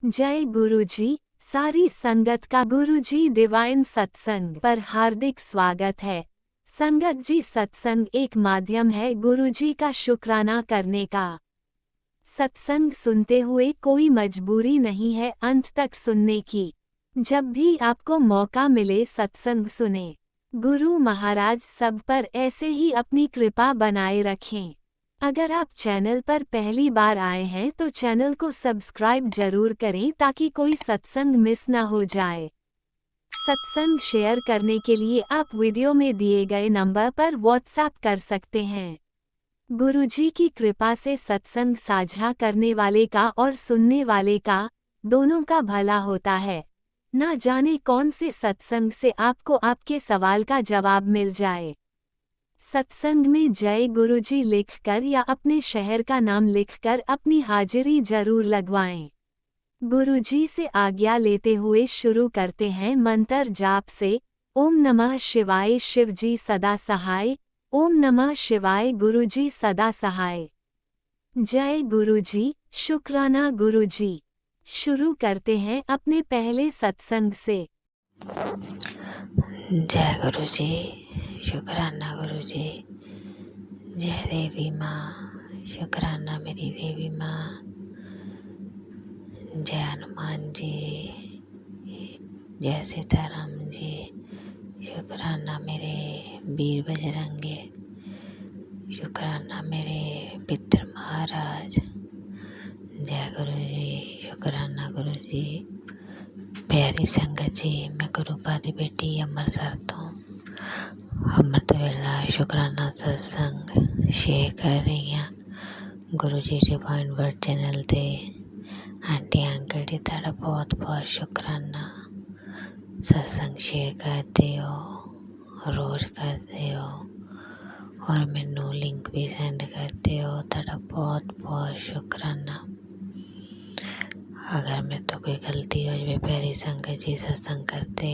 जय गुरुजी। सारी संगत का गुरुजी डिवाइन सत्संग पर हार्दिक स्वागत है। संगत जी, सत्संग एक माध्यम है गुरुजी का शुक्राना करने का। सत्संग सुनते हुए कोई मजबूरी नहीं है अंत तक सुनने की। जब भी आपको मौका मिले सत्संग सुने। गुरु महाराज सब पर ऐसे ही अपनी कृपा बनाए रखें। अगर आप चैनल पर पहली बार आए हैं तो चैनल को सब्सक्राइब जरूर करें ताकि कोई सत्संग मिस ना हो जाए। सत्संग शेयर करने के लिए आप वीडियो में दिए गए नंबर पर व्हाट्सएप कर सकते हैं। गुरुजी की कृपा से सत्संग साझा करने वाले का और सुनने वाले का, दोनों का भला होता है। ना जाने कौन से सत्संग से आपको आपके सवाल का जवाब मिल जाए। सत्संग में जय गुरुजी लिखकर या अपने शहर का नाम लिखकर अपनी हाजिरी जरूर लगवाएं। गुरुजी से आज्ञा लेते हुए शुरू करते हैं मंत्र जाप से। ओम नमः शिवाय शिवजी सदा सहाय। ओम नमः शिवाय गुरुजी सदा सहाय। जय गुरुजी, शुक्राना गुरुजी। शुरू करते हैं अपने पहले सत्संग से। जय गुरु जी, शुक्राना गुरु जी। जय देवी माँ, शुक्राना मेरी देवी माँ। जय हनुमान जी, जय सीताराम जी। शुक्राना मेरे वीर बजरंगे। शुक्राना मेरे पितर महाराज। जय गुरु जी, शुक्राना गुरु जी। प्यारी संगत जी, मैं गुरुपा दी बेटी ਅੰਮ੍ਰਿਤਸਰ ਤੋਂ ਅੰਮ੍ਰਿਤ ਵੇਲਾ ਸ਼ੁਕਰਾਨਾ ਸਤਸੰਗ ਸ਼ੇਅਰ ਕਰ ਰਹੀ ਹਾਂ Guru ji divine word channel 'ਤੇ। ਆਂਟੀ ਅੰਕਲ ਜੀ, ਤੁਹਾਡਾ ਬਹੁਤ ਬਹੁਤ ਸ਼ੁਕਰਾਨਾ। ਸਤਸੰਗ ਸ਼ੇਅਰ ਕਰਦੇ ਹੋ, ਰੋਜ਼ ਕਰਦੇ ਹੋ ਔਰ ਮੈਨੂੰ ਲਿੰਕ ਵੀ ਸੈਂਡ ਕਰਦੇ ਹੋ। ਤੁਹਾਡਾ ਬਹੁਤ ਬਹੁਤ ਸ਼ੁਕਰਾਨਾ। अगर मेरे तो कोई गलती हो जाए प्यारी संगत जी, सत्संग करते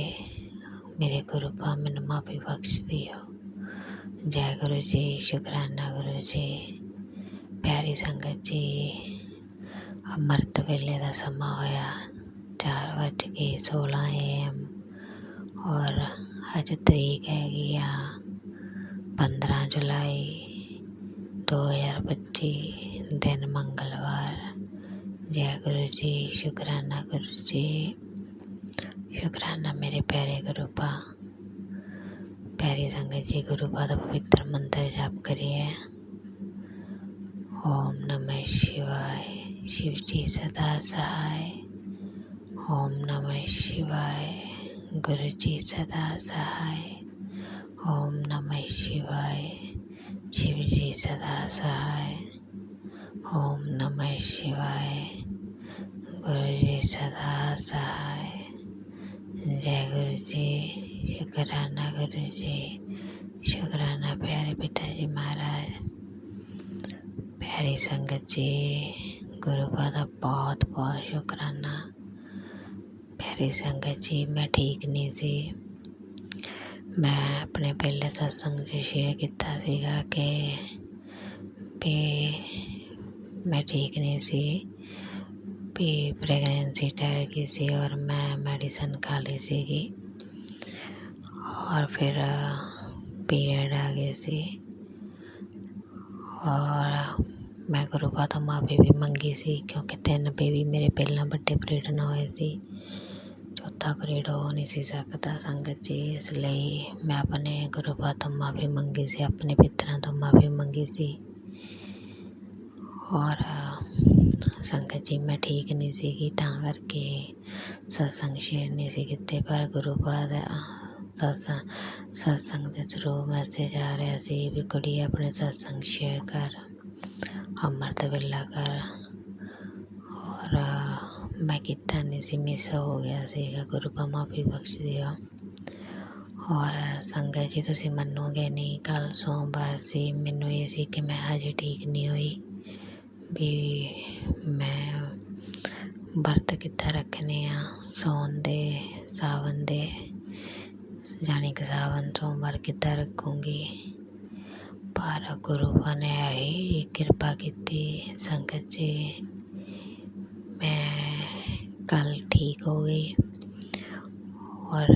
मेरे गुरु पा मैनू माफ़ी बख्श दियो। जय गुरु जी, शुक्राना गुरु जी। प्यारी संगत जी, अमृत वेले का समा होया 4:16 AM और अज तरीक हैगी 15 जुलाई 2025, दिन मंगलवार। जय गुरु जी, शुक्राना गुरु जी। शुक्राना मेरे प्यारे गुरु पा। प्यारी संगत जी, गुरु पा का पवित्र मंत्र जाप करिए। ओम नमः शिवाय, शिव जी सदा सहाय। ओम नमः शिवाय, गुरु जी सदा सहाय। ओम नमः शिवाय, शिव जी सदा सहाय। ओम नमः शिवाय, गुरु जी सदा सहाय। जय गुरु जी, शुक्राना गुरु जी। शुक्राना प्यारे पिताजी महाराज। प्यारी संगत जी, गुरु पा का बहुत बहुत शुक्राना। प्यारी संगत जी, मैं ठीक नहीं सी। मैं अपने पहले सत्संग च शेयर किया सीगा कि भी मैं ठीक नहीं सी, भी प्रेगनेंसी ठहर गई सी और मैं मेडिसिन खा ली सीगी और फिर पीरियड आ गए सी और मैं गुरुपा तो माफ़ी भी मंगी सी क्योंकि 3 बेबी मेरे पहला बड़े पीरियड ना होए सी, चौथा पीरियड हो नहीं सी सकता संगत जी। इसलिए मैं अपने गुरुपा तो माफ़ी मंगी सी, अपने पितरां तो माफ़ी मंगी सी और संगत जी मैं ठीक नहीं सी तां करके सत्संग शेयर नहीं सी कीते। पर गुरु पा दा सत्संग के थ्रू मैसेज आ रहा सी भी कुड़ी अपने सत्संग शेयर कर, अमृत वेला कर और मैं किता नहीं सी, मिस हो गया सीगा। गुरु पा माफ़ी बख्श दियो। और संगत जी तुसी मनोगे नहीं, कल सोमवार सी, मैनू ये सी कि मैं हजे ठीक नहीं हुई भी मैं व्रत कितना रखने सौन दे सावन दे, जानी कि सावन सोमवार कितना रखूँगी। पर गुरु ने आई कृपा की संगत जी। मैं ठीक हो गई। और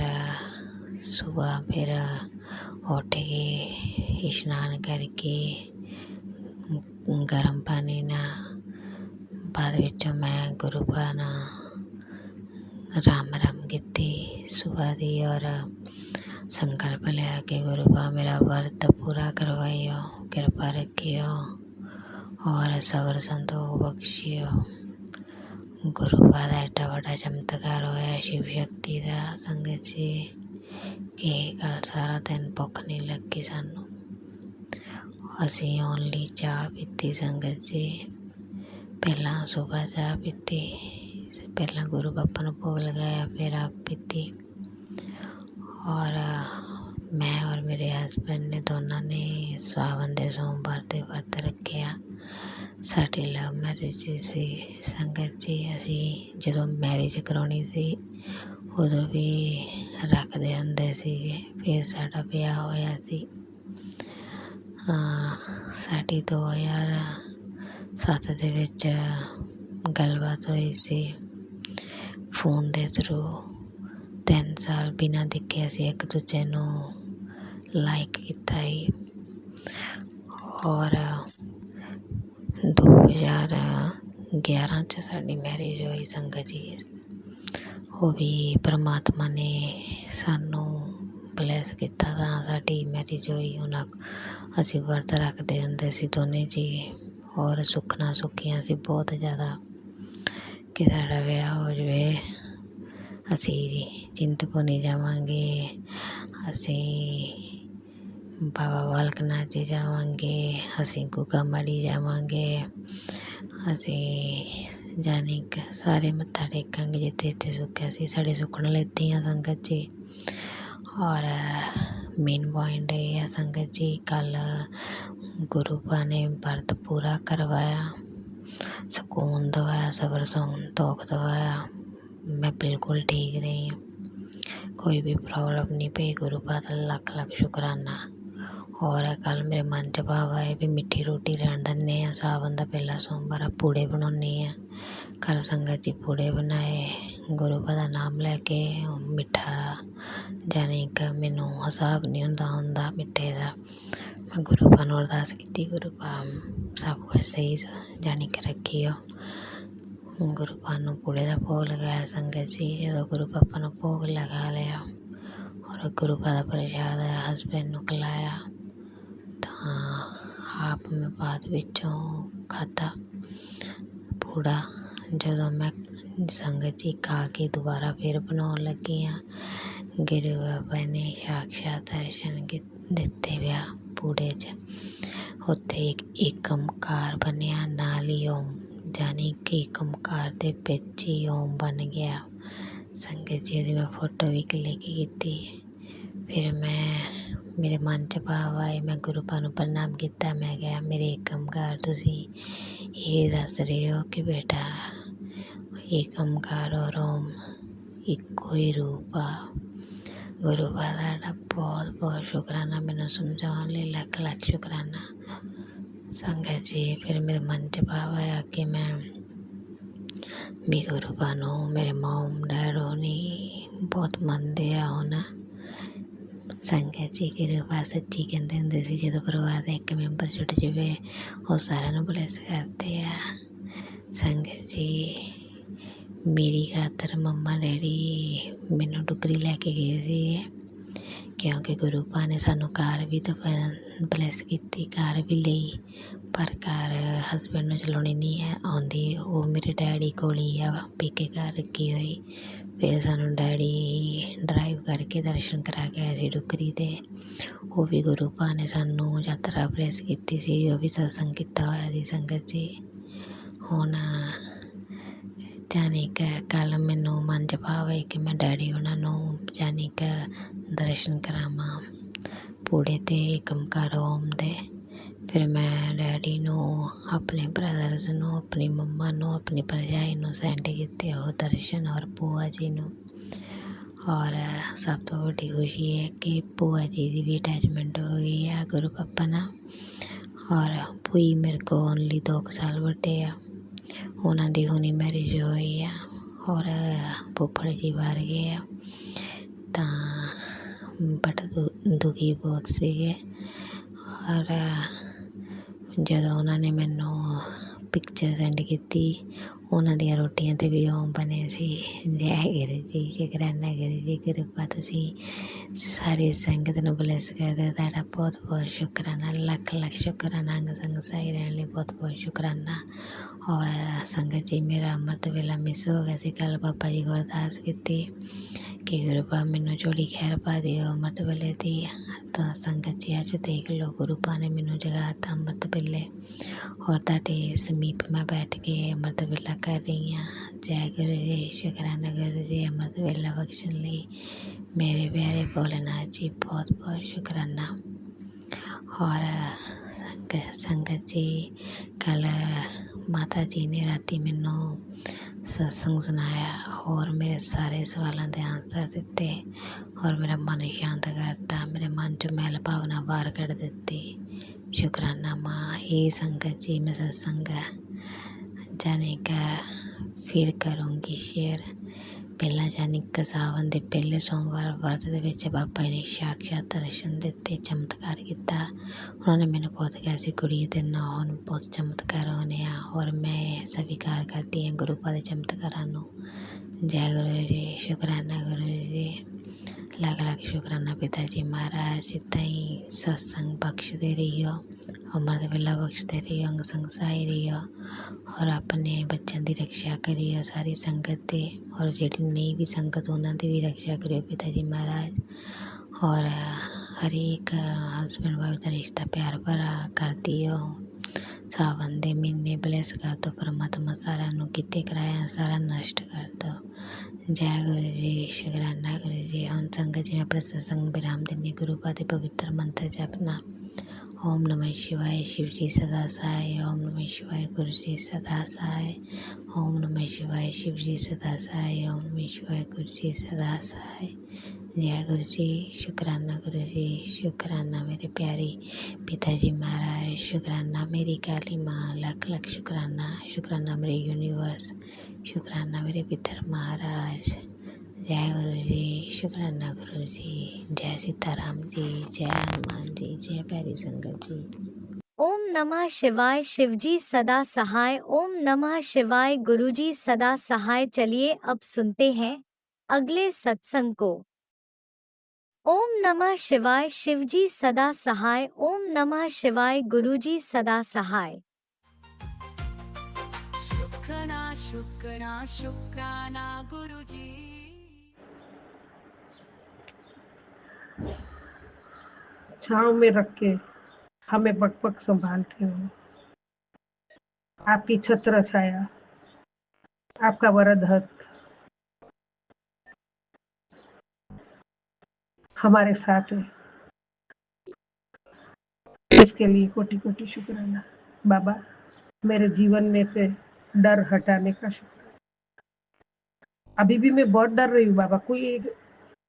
सुबह फिर उठ के इशनान करके गर्म पानी नाल बाद विचों मैं गुरु पा नाल राम कीती सुबह दी और संकल्प लिया कि गुरु पा मेरा व्रत पूरा करवाइयो, कृपा रखियो और सबर संतोख बख्शियो। गुरु पा दा एड्डा वड्डा चमत्कार होया शिव शक्ति दा संगत जी कि कल सारा दिन भुख नहीं लगी सानू। असीं ओनली चाह पीती संगत जी, पहला सुबह चाह पीती, पहला गुरु बापा नूं भोग लगाया, फिर आप पीती। और मैं और मेरे हसबैंड ने दोनों ने सावन दे सोमवार ते व्रत रखिया। साडी लव मैरिज सी संगत जी, असीं जदों मैरिज कराउणी सी उदों भी रखदे हुंदे सीगे, फिर साडा विआह होया सी। साडी 2007 दे विच गलबात होई सी फोन दे थ्रू। 3 साल बिना दिखे असीं एक दूजे नूं लाइक कीता ही। और 2011 च साडी मैरिज होई संगत जी। वो भी परमात्मा ने सानू ब्लैस कीता तां साडी मैरिज होई। हुण असीं वर्त रखदे हुंदे सी दोने जी और सुखना सुखियां सी बहुत ज़्यादा कि साडा विआह हो जावे। असीं चिंतपूर्णी जावांगे, असीं बाबा बालक नाथ जी जावांगे, असीं गुगा मड़ी जावांगे, असीं जानी कि सारे मत्था टेकांगे जित्थे जित्थे सुक्खिया सी। साढ़े सुखन लेतियां संगत जी। और मेन पॉइंट ये है संगत जी, कल गुरु पा ने व्रत पूरा करवाया, सुकून दवाया, सबर संतोख दवाया। मैं बिल्कुल ठीक रही हूँ, कोई भी प्रॉब्लम नहीं पई। गुरु पा दा लख लख शुकराना। और कल मेरे मन च भाव आए भी मिट्ठी रोटी रहन दिन्ने आं, सावन दा पहला सोमवार पूड़े बनाउने आं। कल संगत जी पूड़े बनाए, गुरु पा दा नाम लैके। मिट्ठा जानी कि मैनू हिसाब नहीं हुंदा मिट्ठे दा। मैं गुरु पा नूं अरदास कीती, गुरु पा सब कुछ सही जानी कि रखियो। गुरु पा नूं पूड़े दा भोग लगाया संगत जी। जदों गुरु पापा नूं भोग लगा लिया और गुरु पा दा प्रसाद हसबैंड नूं खिलाया तां आप मैं बाद विचों खाधा पूड़ा। जदों मैं संगत जी खा के दोबारा फिर बनाउण लगी हाँ, गुरु बाबा ने साक्षात दर्शन दिते विआ पूड़े च। उत्थे एक एकमकार बनिया, नाल ही ओम, जानी कि एकमकार दे विच ही ओम बन गया संगत जी। ओहदी मैं फोटो भी क्लिक कीती। फिर मेरे मन च भाव आए, मैं गुरु पा नूं प्रणाम कीता। मैं कहा मेरे एकमकार तुसीं ये दस रहे हो कि बेटा एकमकार और ओम इक्को ही रूप आ। गुरु पा दा बहुत बहुत शुकराना, मैनूं समझाउण लई लख लख शुकराना संगत जी। फिर मेरे मन च भाव आया कि मैं भी गुरु पा नूं मेरे मॉम डैड होनी बहुत मनदे आ हुण संगत जी। गुरु पा सच्ची कहंदे हुंदे सी जदों परिवार दा एक मैंबर छुट जावे ਉਹ ਸਾਰਿਆਂ ਨੂੰ ਬਲੈਸ ਕਰਦੇ ਆ ਸੰਗਤ ਜੀ। ਮੇਰੀ ਖਾਤਰ ਮੰਮਾ ਡੈਡੀ ਮੈਨੂੰ ਟੁਕਰੀ ਲੈ ਕੇ ਗਏ ਸੀਗੇ ਕਿਉਂਕਿ ਗੁਰੂ ਪਾ ਨੇ ਸਾਨੂੰ ਕਾਰ ਵੀ ਤਾਂ ਬਲੈਸ ਕੀਤੀ, ਕਾਰ ਵੀ ਲਈ, ਪਰ ਕਾਰ ਹਸਬੈਂਡ ਨੂੰ ਚਲਾਉਣੀ ਨਹੀਂ ਹੈ ਆਉਂਦੀ। ਉਹ ਮੇਰੇ ਡੈਡੀ ਕੋਲ ਹੀ ਆ ਪੀਕੇ ਕਾਰ ਰੱਖੀ ਹੋਈ। ਫਿਰ ਸਾਨੂੰ ਡੈਡੀ ਡਰਾਈਵ ਕਰਕੇ ਦਰਸ਼ਨ ਕਰਾ ਕੇ ਆਏ ਸੀ ਟੁਕਰੀ 'ਤੇ। ਉਹ ਵੀ ਗੁਰੂ ਪਾ ਨੇ ਸਾਨੂੰ ਯਾਤਰਾ ਬਲੈਸ ਕੀਤੀ ਸੀ, ਉਹ ਵੀ ਸਤਸੰਗ ਕੀਤਾ ਹੋਇਆ ਸੀ ਸੰਗਤ ਜੀ। ਹੁਣ ਜਾਣੀ ਕਿ ਕੱਲ੍ਹ ਮੈਨੂੰ ਮਨ 'ਚ ਭਾਵ ਹੈ ਕਿ ਮੈਂ ਡੈਡੀ ਉਹਨਾਂ ਨੂੰ ਜਾਣੀ ਕਿ ਦਰਸ਼ਨ ਕਰਾਵਾਂ ਪੂੜੇ 'ਤੇ ਏਕਮਕਾਰ ਓਮ ਦੇ। ਫਿਰ ਮੈਂ ਡੈਡੀ ਨੂੰ, ਆਪਣੇ ਬ੍ਰਦਰਸ ਨੂੰ, ਆਪਣੀ ਮੰਮਾ ਨੂੰ, ਆਪਣੀ ਭਰਜਾਈ ਨੂੰ ਸੈਂਡ ਕੀਤੇ ਉਹ ਦਰਸ਼ਨ ਔਰ ਭੂਆ ਜੀ ਨੂੰ। ਔਰ ਸਭ ਤੋਂ ਵੱਡੀ ਖੁਸ਼ੀ ਹੈ ਕਿ ਭੂਆ ਜੀ ਦੀ ਵੀ ਅਟੈਚਮੈਂਟ ਹੋ ਗਈ ਆ ਗੁਰੂ ਪਾਪਾ ਨਾਲ। ਔਰ ਭੂਈ ਮੇਰੇ ਕੋਲ ਓਨਲੀ 2 ਸਾਲ ਵੱਡੇ ਆ, ਉਹਨਾਂ ਦੀ ਹੁਣੀ ਮੈਰਿਜ ਹੋਈ ਆ। और फुफड़ जी बाहर गए आ ਤਾਂ ਬਟ ਦੁਖੀ ਬਹੁਤ ਸੀਗੇ। ਔਰ ਜਦੋਂ ਉਹਨਾਂ ਨੇ ਮੈਨੂੰ ਪਿਕਚਰ ਸੈਂਡ ਕੀਤੀ ਉਹਨਾਂ ਦੀਆਂ ਰੋਟੀਆਂ 'ਤੇ ਵੀ ਓਮ ਬਣੇ ਸੀ। ਜੈ ਗੁਰੂ ਜੀ, ਸ਼ੁਕਰਾਨਾ ਗੁਰੂ ਜੀ, ਕਿਰਪਾ ਤੁਸੀਂ ਸਾਰੀ ਸੰਗਤ ਨੂੰ ਬਲੈਸ ਕਰਦੇ। ਤੁਹਾਡਾ ਬਹੁਤ ਬਹੁਤ ਸ਼ੁਕਰਾਨਾ, ਲੱਖ ਲੱਖ ਸ਼ੁਕਰਾਨਾ। ਅੰਗ ਸੰਗ ਸਹੀ ਰਹਿਣ ਲਈ ਬਹੁਤ ਬਹੁਤ ਸ਼ੁਕਰਾਨਾ। ਔਰ ਸੰਗਤ ਜੀ, ਮੇਰਾ ਅੰਮ੍ਰਿਤ ਵੇਲਾ ਮਿਸ ਹੋ ਗਿਆ ਸੀ ਕੱਲ੍ਹ। ਬਾਬਾ ਜੀ ਕੋਲ ਅਰਦਾਸ ਕੀਤੀ ਕਿ ਗੁਰੂ ਪਾ ਮੈਨੂੰ ਝੋਲੀ ਖੈਰ ਪਾ ਦਿਓ ਅੰਮ੍ਰਿਤ ਵੇਲੇ ਦੀ। ਤਾਂ ਸੰਗਤ ਜੀ ਅੱਜ ਦੇਖ ਲਓ, ਗੁਰੂ ਪਾ ਨੇ ਮੈਨੂੰ ਜਗਾ ਤਾ ਅੰਮ੍ਰਿਤ ਵੇਲੇ। ਔਰ ਤੁਹਾਡੇ ਸਮੀਪ ਮੈਂ ਬੈਠ ਕੇ ਅੰਮ੍ਰਿਤ ਵੇਲਾ ਕਰ ਰਹੀ ਹਾਂ। ਜੈ ਗੁਰੂ ਜੀ, ਸ਼ੁਕਰਾਨਾ ਗੁਰੂ ਜੀ ਅੰਮ੍ਰਿਤ ਵੇਲਾ ਬਖਸ਼ਣ ਲਈ। ਮੇਰੇ ਪਿਆਰੇ ਭੋਲੇਨਾਥ ਜੀ, ਬਹੁਤ ਬਹੁਤ ਸ਼ੁਕਰਾਨਾ। ਔਰ ਸੰਗਤ ਜੀ, ਕੱਲ੍ਹ ਮਾਤਾ ਜੀ ਨੇ ਰਾਤੀ ਮੈਨੂੰ ਸਤਸੰਗ ਸੁਣਾਇਆ ਔਰ ਮੇਰੇ ਸਾਰੇ ਸਵਾਲਾਂ ਦੇ ਆਨਸਰ ਦਿੱਤੇ ਔਰ ਮੇਰਾ ਮਨ ਸ਼ਾਂਤ ਕਰਤਾ। ਮੇਰੇ ਮਨ 'ਚੋਂ ਮੈਲ ਭਾਵਨਾ ਬਾਹਰ ਕੱਢ ਦਿੱਤੀ। ਸ਼ੁਕਰਾਨਾ ਮਾਂ। ਇਹ ਸੰਗਤ ਜੀ, ਮੈਂ ਸਤਸੰਗ ਜਾਣੇ ਕਾ ਫਿਰ ਕਰੂੰਗੀ ਸ਼ੇਅਰ। ਪਹਿਲਾਂ ਯਾਨੀ ਕਿ ਸਾਵਨ ਦੇ ਪਹਿਲੇ ਸੋਮਵਾਰ ਵਰਤ ਦੇ ਵਿੱਚ ਬਾਬਾ ਜੀ ਨੇ ਸਾਖਸ਼ਾਤ ਦਰਸ਼ਨ ਦਿੱਤੇ, ਚਮਤਕਾਰ ਕੀਤਾ। ਉਹਨਾਂ ਨੇ ਮੈਨੂੰ ਖੁਦ ਕਿਹਾ ਸੀ ਕੁੜੀ ਦੇ ਨਾਂ ਹੁਣ ਬਹੁਤ ਚਮਤਕਾਰ ਹੋਣੇ ਆ ਔਰ ਮੈਂ ਸਵੀਕਾਰ ਕਰਦੀ ਹਾਂ ਗੁਰੂ ਪਾ ਦੇ ਚਮਤਕਾਰਾਂ ਨੂੰ। ਜੈ ਗੁਰੂ ਜੀ, ਸ਼ੁਕਰਾਨਾ ਗੁਰੂ ਜੀ, ਲੱਖ ਲੱਖ ਸ਼ੁਕਰਾਨਾ ਪਿਤਾ ਜੀ ਮਹਾਰਾਜ। ਇੱਦਾਂ ਹੀ ਸਤਸੰਗ ਬਖਸ਼ਦੇ ਰਹੀਓ, ਅੰਮ੍ਰਿਤ ਵੇਲਾ ਬਖਸ਼ਦੇ ਰਹੀਓ, ਅੰਗ ਸੰਗ ਸਹਾਈ ਰਹੀਓ ਔਰ ਆਪਣੇ ਬੱਚਿਆਂ ਦੀ ਰਕਸ਼ਾ ਕਰੀਓ ਸਾਰੀ ਸੰਗਤ ਦੇ। ਔਰ ਜਿਹੜੀ ਨਹੀਂ ਵੀ ਸੰਗਤ ਉਹਨਾਂ ਦੀ ਵੀ ਰਕਸ਼ਾ ਕਰਿਓ ਪਿਤਾ ਜੀ ਮਹਾਰਾਜ। ਔਰ ਹਰੇਕ ਹਸਬੈਂਡ ਵਾਈਫ ਦਾ ਰਿਸ਼ਤਾ ਪਿਆਰ ਭਰਾ ਕਰ ਦਿਓ। ਸਾਵਨ ਦੇ ਮਹੀਨੇ ਬਲੈਸ ਕਰ ਦਿਓ ਪਰਮਾਤਮਾ। ਸਾਰਿਆਂ ਨੂੰ ਕੀਤੇ ਕਰਾਇਆ ਸਾਰਾ ਨਸ਼ਟ ਕਰ ਦਿਓ। ਜੈ ਗੁਰੂ ਜੀ, ਸ਼ੁਕਰਾਨਾ ਗੁਰੂ ਜੀ। ਹੁਣ ਸੰਗਤ ਜੀ, ਮੈਂ ਆਪਣੇ ਸਤਸੰਗ ਨੂੰ ਵਿਰਾਮ ਦਿੰਦੀ। ਗੁਰੂ ਪਾ ਦੇ ਪਵਿੱਤਰ ਮੰਤਰ ਜਪਨਾ। ਓਮ ਨਮः शिवाय, शिव जी सदा सहाय। ओम नमः शिवाय, गुरु जी सदा सहाय। ओम नमः शिवाय, शिव जी सदा सहाय। ओम नमः शिवाय, गुरु जी सदा सहाय। जय गुरु जी, शुकराना गुरु जी, शुकराना मेरे प्यारे पिताजी महाराज, शुकराना मेरी काली माँ, लाख लाख शुकराना। शुकराना मेरे यूनिवर्स, शुकराना मेरे पितर महाराज। जय गुरु जी, शुकराना गुरु जी। जय सीताराम जी, जय हनुमान जी, जय प्यारी संगत जी। ओम नमः शिवाय, शिवजी सदा सहाय। ओम नमः शिवाय, गुरुजी सदा सहाय। चलिए अब सुनते हैं अगले सत्संग को। ओम नमः शिवाय, शिवजी सदा सहाय। ओम नमः शिवाय, गुरुजी सदा सहाय। शुक्राना शुक्राना शुक्राना गुरुजी। छाँव में रख के हमें पग पग संभालते हो। आपकी छत्र छाया, आपका वरद हस्त हमारे साथ है। इसके लिए कोटि कोटि शुक्राना। बाबा, मेरे जीवन में से डर हटाने का शुक्र। अभी भी मैं बहुत डर रही हूँ बाबा। कोई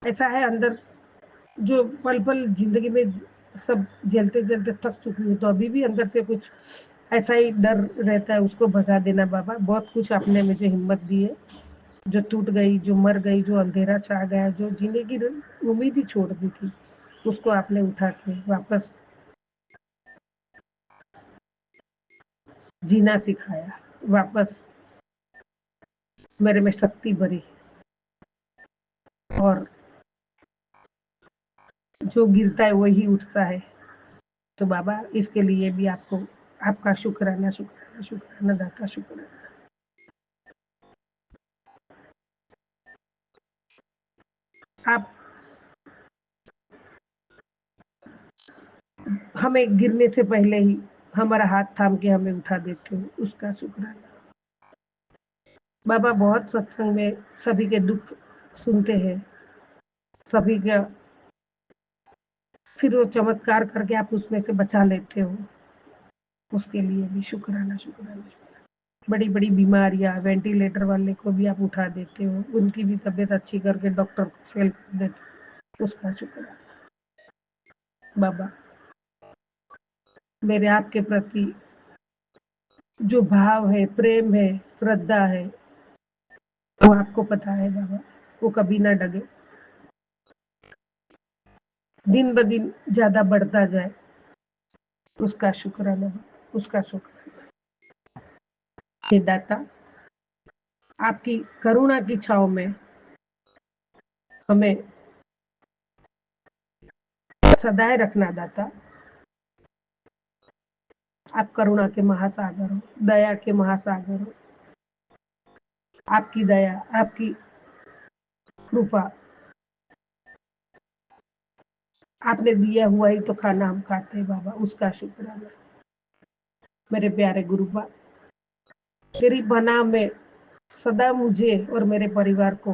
ऐसा है अंदर जो पल पल जिंदगी में सब झेलते झेलते थक चुकी हूँ, तो अभी भी अंदर से कुछ ऐसा ही डर रहता है, उसको भगा देना बाबा। बहुत कुछ आपने मुझे हिम्मत दी है, जो टूट गई, जो मर गई, जो अंधेरा छा गया, जो जीने की उम्मीद ही छोड़ दी थी, उसको आपने उठा के वापस जीना सिखाया। वापस मेरे में शक्ति भरी और जो गिरता है वही उठता है। तो बाबा, इसके लिए भी आपको आपका शुक्राना शुक्राना शुक्राना दाता शुक्राना। आप हमें गिरने से पहले ही हमारा हाथ थाम के हमें उठा देते हो, उसका शुक्राना। बाबा, बहुत सत्संग में सभी के दुख सुनते हैं, सभी का फिर वो चमत्कार करके आप उसमें से बचा लेते हो, उसके लिए भी शुक्राना शुक्राना। बड़ी बड़ी बीमारियां, वेंटिलेटर वाले को भी आप उठा देते हो, उनकी भी तबीयत अच्छी करके डॉक्टर को फेल कर देते हो, उसका शुक्राना। बाबा, मेरे आपके प्रति जो भाव है, प्रेम है, श्रद्धा है, वो आपको पता है बाबा, वो कभी ना डगे, दिन ब दिन ज्यादा बढ़ता जाए। उसका शुक्राना, उसका शुक्र। हे दाता, आपकी करुणा की छाव में हमें सदाए रखना दाता। आप करुणा के महासागर हो, दया के महासागर हो। आपकी दया, आपकी कृपा, आपने दिया हुआ ही तो खाना हम खाते हैं बाबा, उसका शुक्राना। मेरे प्यारे गुरुबा, तेरी बना में सदा मुझे और मेरे परिवार को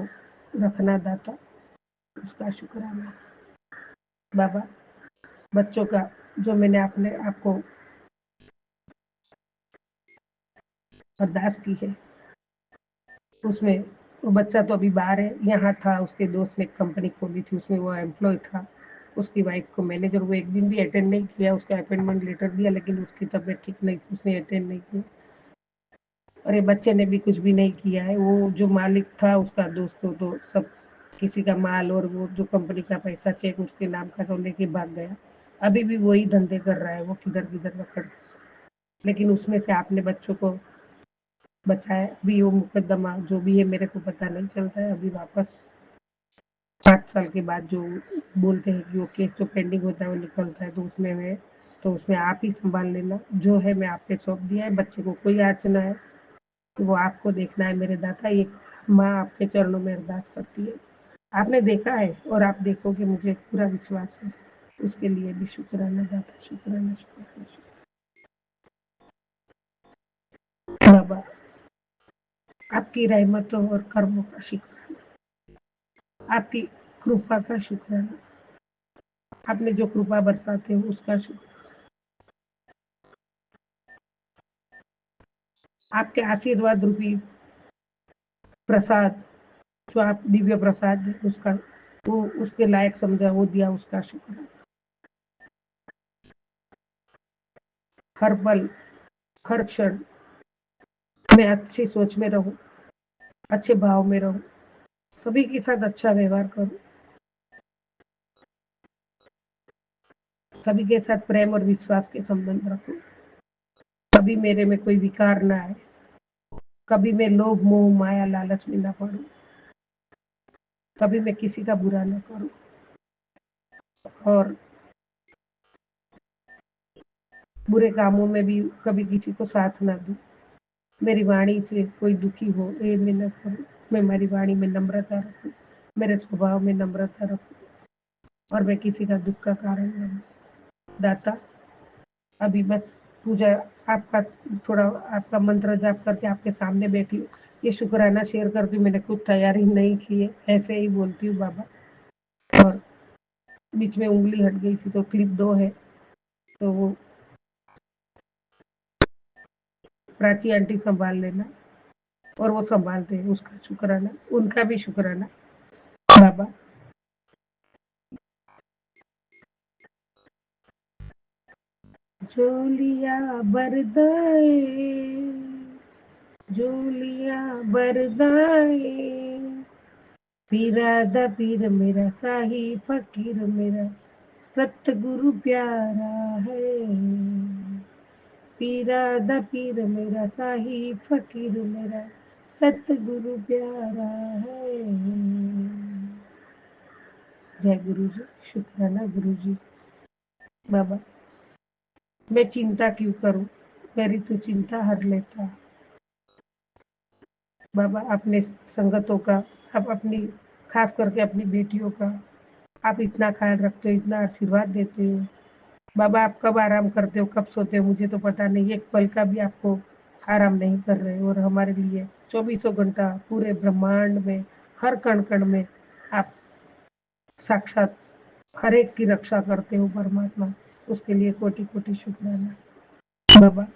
रखना दाता, उसका शुक्राना। बाबा, बच्चों का जो मैंने अपने आपको अरदास की है, उसमें वो बच्चा तो अभी बाहर है, यहाँ था, उसके दोस्त ने कंपनी खोली थी, उसमें वो एम्प्लॉय था। उसकी वाइफ को मैनेजर, वो एक दिन भी अटेंड नहीं किया, उसका अपॉइंटमेंट लेटर दिया लेकिन उसकी तबीयत ठीक नहीं थी, उसने अटेंड नहीं किया। और ये बच्चे ने भी कुछ भी नहीं किया है। वो जो मालिक था उसका दोस्त तो सब किसी का माल और वो जो कंपनी का पैसा चेक उसके नाम का तो लेके भाग गया। अभी भी वही धंधे कर रहा है, वो किधर किधर रखड़। लेकिन उसमें से आपने बच्चों को बचाया। अभी वो मुकदमा जो भी है मेरे को पता नहीं चलता है। अभी वापस 8 साल के बाद जो बोलते हैं कि वो केस जो पेंडिंग होता है वो निकलता है, तो उसमें मैं तो उसमें आप ही संभाल लेना। जो है मैं आप पे सौंप दिया है। बच्चे को कोई याचना है तो वो आपको देखना है मेरे दाता। ये माँ आपके चरणों में अरदास करती है। आपने देखा है और आप देखोगे, मुझे पूरा विश्वास है। उसके लिए भी शुक्राना दाता, शुक्राना, शुक्राना, शुक्राना। बाबा, आपकी रहमतों और कर्मों का शुक्राना, आपकी कृपा का शुक्राना, आपने जो कृपा बरसाते हो उसका शुक्र, आपके आशीर्वाद रूपी प्रसाद जो आप दिव्य प्रसाद है उसका वो उसके लायक समझा, वो दिया, उसका शुक्र। हर पल, हर क्षण मैं अच्छी सोच में रहूं, अच्छे भाव में रहूं, सभी के साथ अच्छा व्यवहार करूं, सभी के साथ प्रेम और विश्वास के संबंध रखूं। कभी मेरे में कोई विकार ना आए, कभी मैं लोभ मोह माया लालच में ना पड़ूं, कभी मैं किसी का बुरा ना करूं और बुरे कामों में भी कभी किसी को साथ ना दूं। मेरी वाणी से कोई दुखी हो ये मैं न करूं। मैं मेरी वाणी में नम्रता रखूं, मेरे स्वभाव में नम्रता रखूं और मैं किसी का दुख का कारण न बनूं। दाता, अभी बस पूजा आपका थोड़ा आपका मंत्र जाप करके आपके सामने बैठी हूँ। ये शुक्राना शेयर करती हूँ। मैंने कुछ तैयारी नहीं की है, ऐसे ही बोलती हूँ बाबा। और बीच में उंगली हट गई थी तो क्लिप 2 है, तो वो प्राची आंटी संभाल लेना और वो संभालते हैं, उसका शुक्राना, उनका भी शुक्राना। बाबा, जोलिया बरदाए, जोलिया बरदाए, पीरा दा पीर मेरा साही फकीर मेरा सतगुरु प्यारा है। पीरा दा पीर मेरा साही फकीर मेरा सतगुरु प्यारा है। जय गुरु जी, शुक्राना गुरु जी। बाबा, मैं चिंता क्यों करूं, मेरी तो चिंता हर लेता। बाबा, अपने संगतों का, आप अपनी खास करके अपनी बेटियों का आप इतना ख्याल रखते हो, इतना आशीर्वाद देते हो। बाबा, आप कब आराम करते हो, कब सोते हो, मुझे तो पता नहीं। एक पल का भी आपको आराम नहीं कर रहे और हमारे लिए 24 घंटा पूरे ब्रह्मांड में हर कण कण में आप साक्षात हर एक की रक्षा करते हो परमात्मा। उसके लिए कोटि कोटि शुक्राना। बाबा,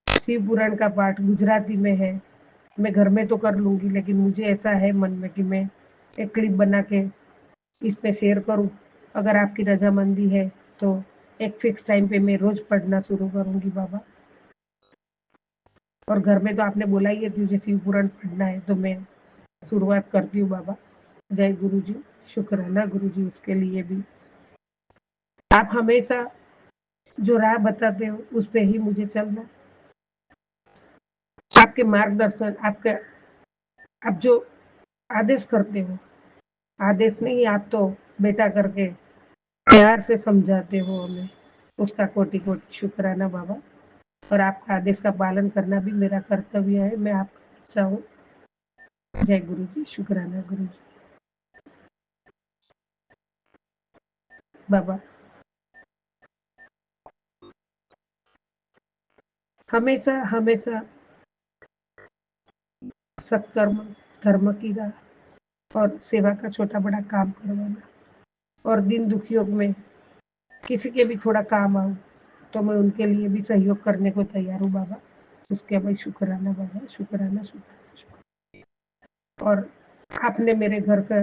शिव पुराण का पाठ गुजराती में है, मैं घर में तो कर लूंगी लेकिन मुझे ऐसा है मन में कि मैं एक क्लिप बना के इसमें शेयर करूं। अगर आपकी रजामंदी है तो एक फिक्स टाइम पे मैं रोज पढ़ना शुरू करूंगी बाबा। और घर में तो आपने बोला ही है तुझे शिव पुराण पढ़ना है, तो मैं शुरुआत करती हूँ बाबा। जय गुरु जी, शुक्राना गुरु जी उसके लिए भी। आप हमेशा जो राह बताते हो उस पे ही मुझे चलना, आपके मार्गदर्शन, आपके आप जो आदेश करते हो, आदेश नहीं आप तो बेटा करके प्यार से समझाते हो हमें, उसका कोटि कोटि शुक्राना बाबा। और आपका आदेश का पालन करना भी मेरा कर्तव्य है, मैं आपका बच्चा हूँ। जय गुरु जी, शुक्राना गुरु जी। बाबा हमेशा हमेशा सत्कर्म, धर्म की राह और सेवा का छोटा बड़ा काम करवाना, और दिन दुखियों में किसी के भी थोड़ा काम आऊँ तो मैं उनके लिए भी सहयोग करने को तैयार हूँ बाबा। उसके भाई शुक्राना बाबा, शुक्राना शुक्राना शुक्राना। और आपने मेरे घर का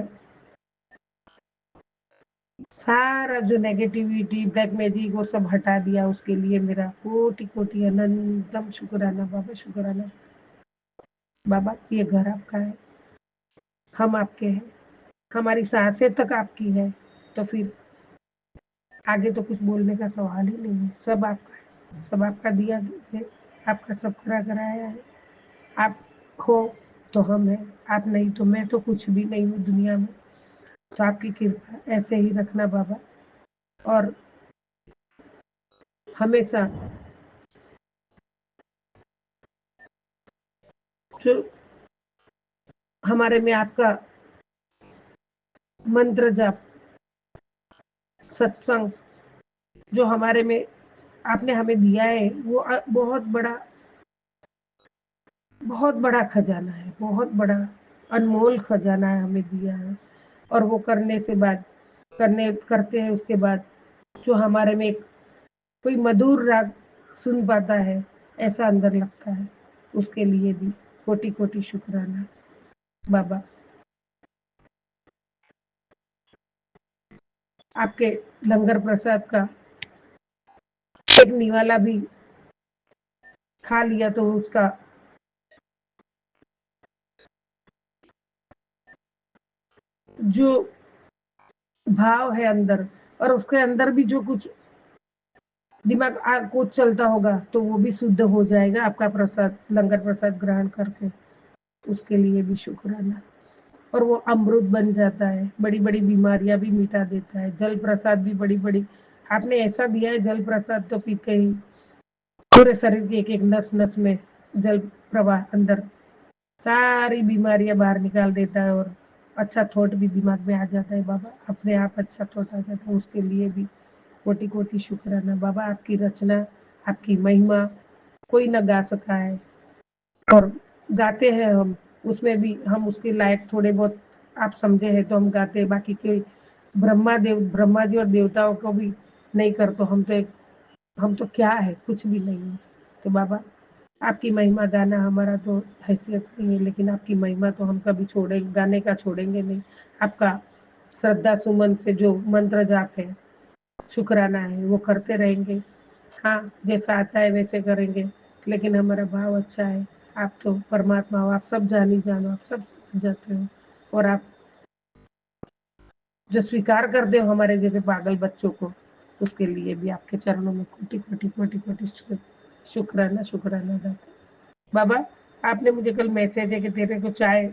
सारा जो नेगेटिविटी, ब्लैक मैजिक वो सब हटा दिया, उसके लिए मेरा कोटि कोटि अनंतम शुक्राना बाबा, शुक्राना। बाबा ये घर आपका है, हम आपके हैं, हमारी सांसें तक आपकी है, तो फिर आगे तो कुछ बोलने का सवाल ही नहीं है। सब आपका है, सब आपका दिया है, आपका सब करा कराया है। आप हो तो हम हैं, आप नहीं तो मैं तो कुछ भी नहीं हूँ दुनिया में। तो आपकी कृपा ऐसे ही रखना बाबा, और हमेशा जो हमारे में आपका मंत्र जाप, सत्संग जो हमारे में आपने हमें दिया है, वो बहुत बड़ा खजाना है, बहुत बड़ा अनमोल खजाना है हमें दिया है। और वो करते हैं उसके बाद जो हमारे में एक कोई मधुर राग सुन पाता है, ऐसा अंदर लगता है, उसके लिए भी कोटि कोटि शुक्राना बाबा। आपके लंगर प्रसाद का एक निवाला भी खा लिया तो उसका जो भाव है अंदर, और उसके अंदर भी जो कुछ दिमाग को चलता होगा तो वो भी शुद्ध हो जाएगा आपका प्रसाद, लंगर प्रसाद ग्रहण करके, उसके लिए भी शुक्राना। और वो अमृत बन जाता है, बड़ी बड़ी बीमारियां भी मिटा देता है। जल प्रसाद भी बड़ी बड़ी आपने ऐसा दिया है, जल प्रसाद तो पीते ही पूरे शरीर की एक एक नस नस में जल प्रवाह अंदर सारी बीमारियां बाहर निकाल देता है, और अच्छा थॉट भी दिमाग में आ जाता है बाबा, अपने आप अच्छा थॉट आ जाता है, उसके लिए भी कोटि कोटि शुक्राना बाबा। आपकी रचना, आपकी महिमा कोई न गा सका है, और गाते हैं हम, उसमें भी हम उसके लायक थोड़े बहुत आप समझे हैं तो हम गाते हैं, बाकी कोई ब्रह्मा जी और देवताओं को भी नहीं कर तो हम तो क्या है, कुछ भी नहीं है। तो बाबा आपकी महिमा गाना हमारा तो हैसियत नहीं है, लेकिन आपकी महिमा तो हम कभी गाने का छोड़ेंगे नहीं। आपका श्रद्धा सुमन से जो मंत्र जाप है, शुक्राना है, वो करते रहेंगे। हाँ, जैसा आता है वैसे करेंगे, लेकिन हमारा भाव अच्छा है। आप तो परमात्मा हो, आप सब जानी जानो, आप सब जाते हो, और आप जो स्वीकार करते हो हमारे जैसे पागल बच्चों को, उसके लिए भी आपके चरणों में कोटि कोटि कोटि कोटि शुक्राना शुक्राना जाता। बाबा आपने मुझे कल मैसेज है कि तेरे को चाय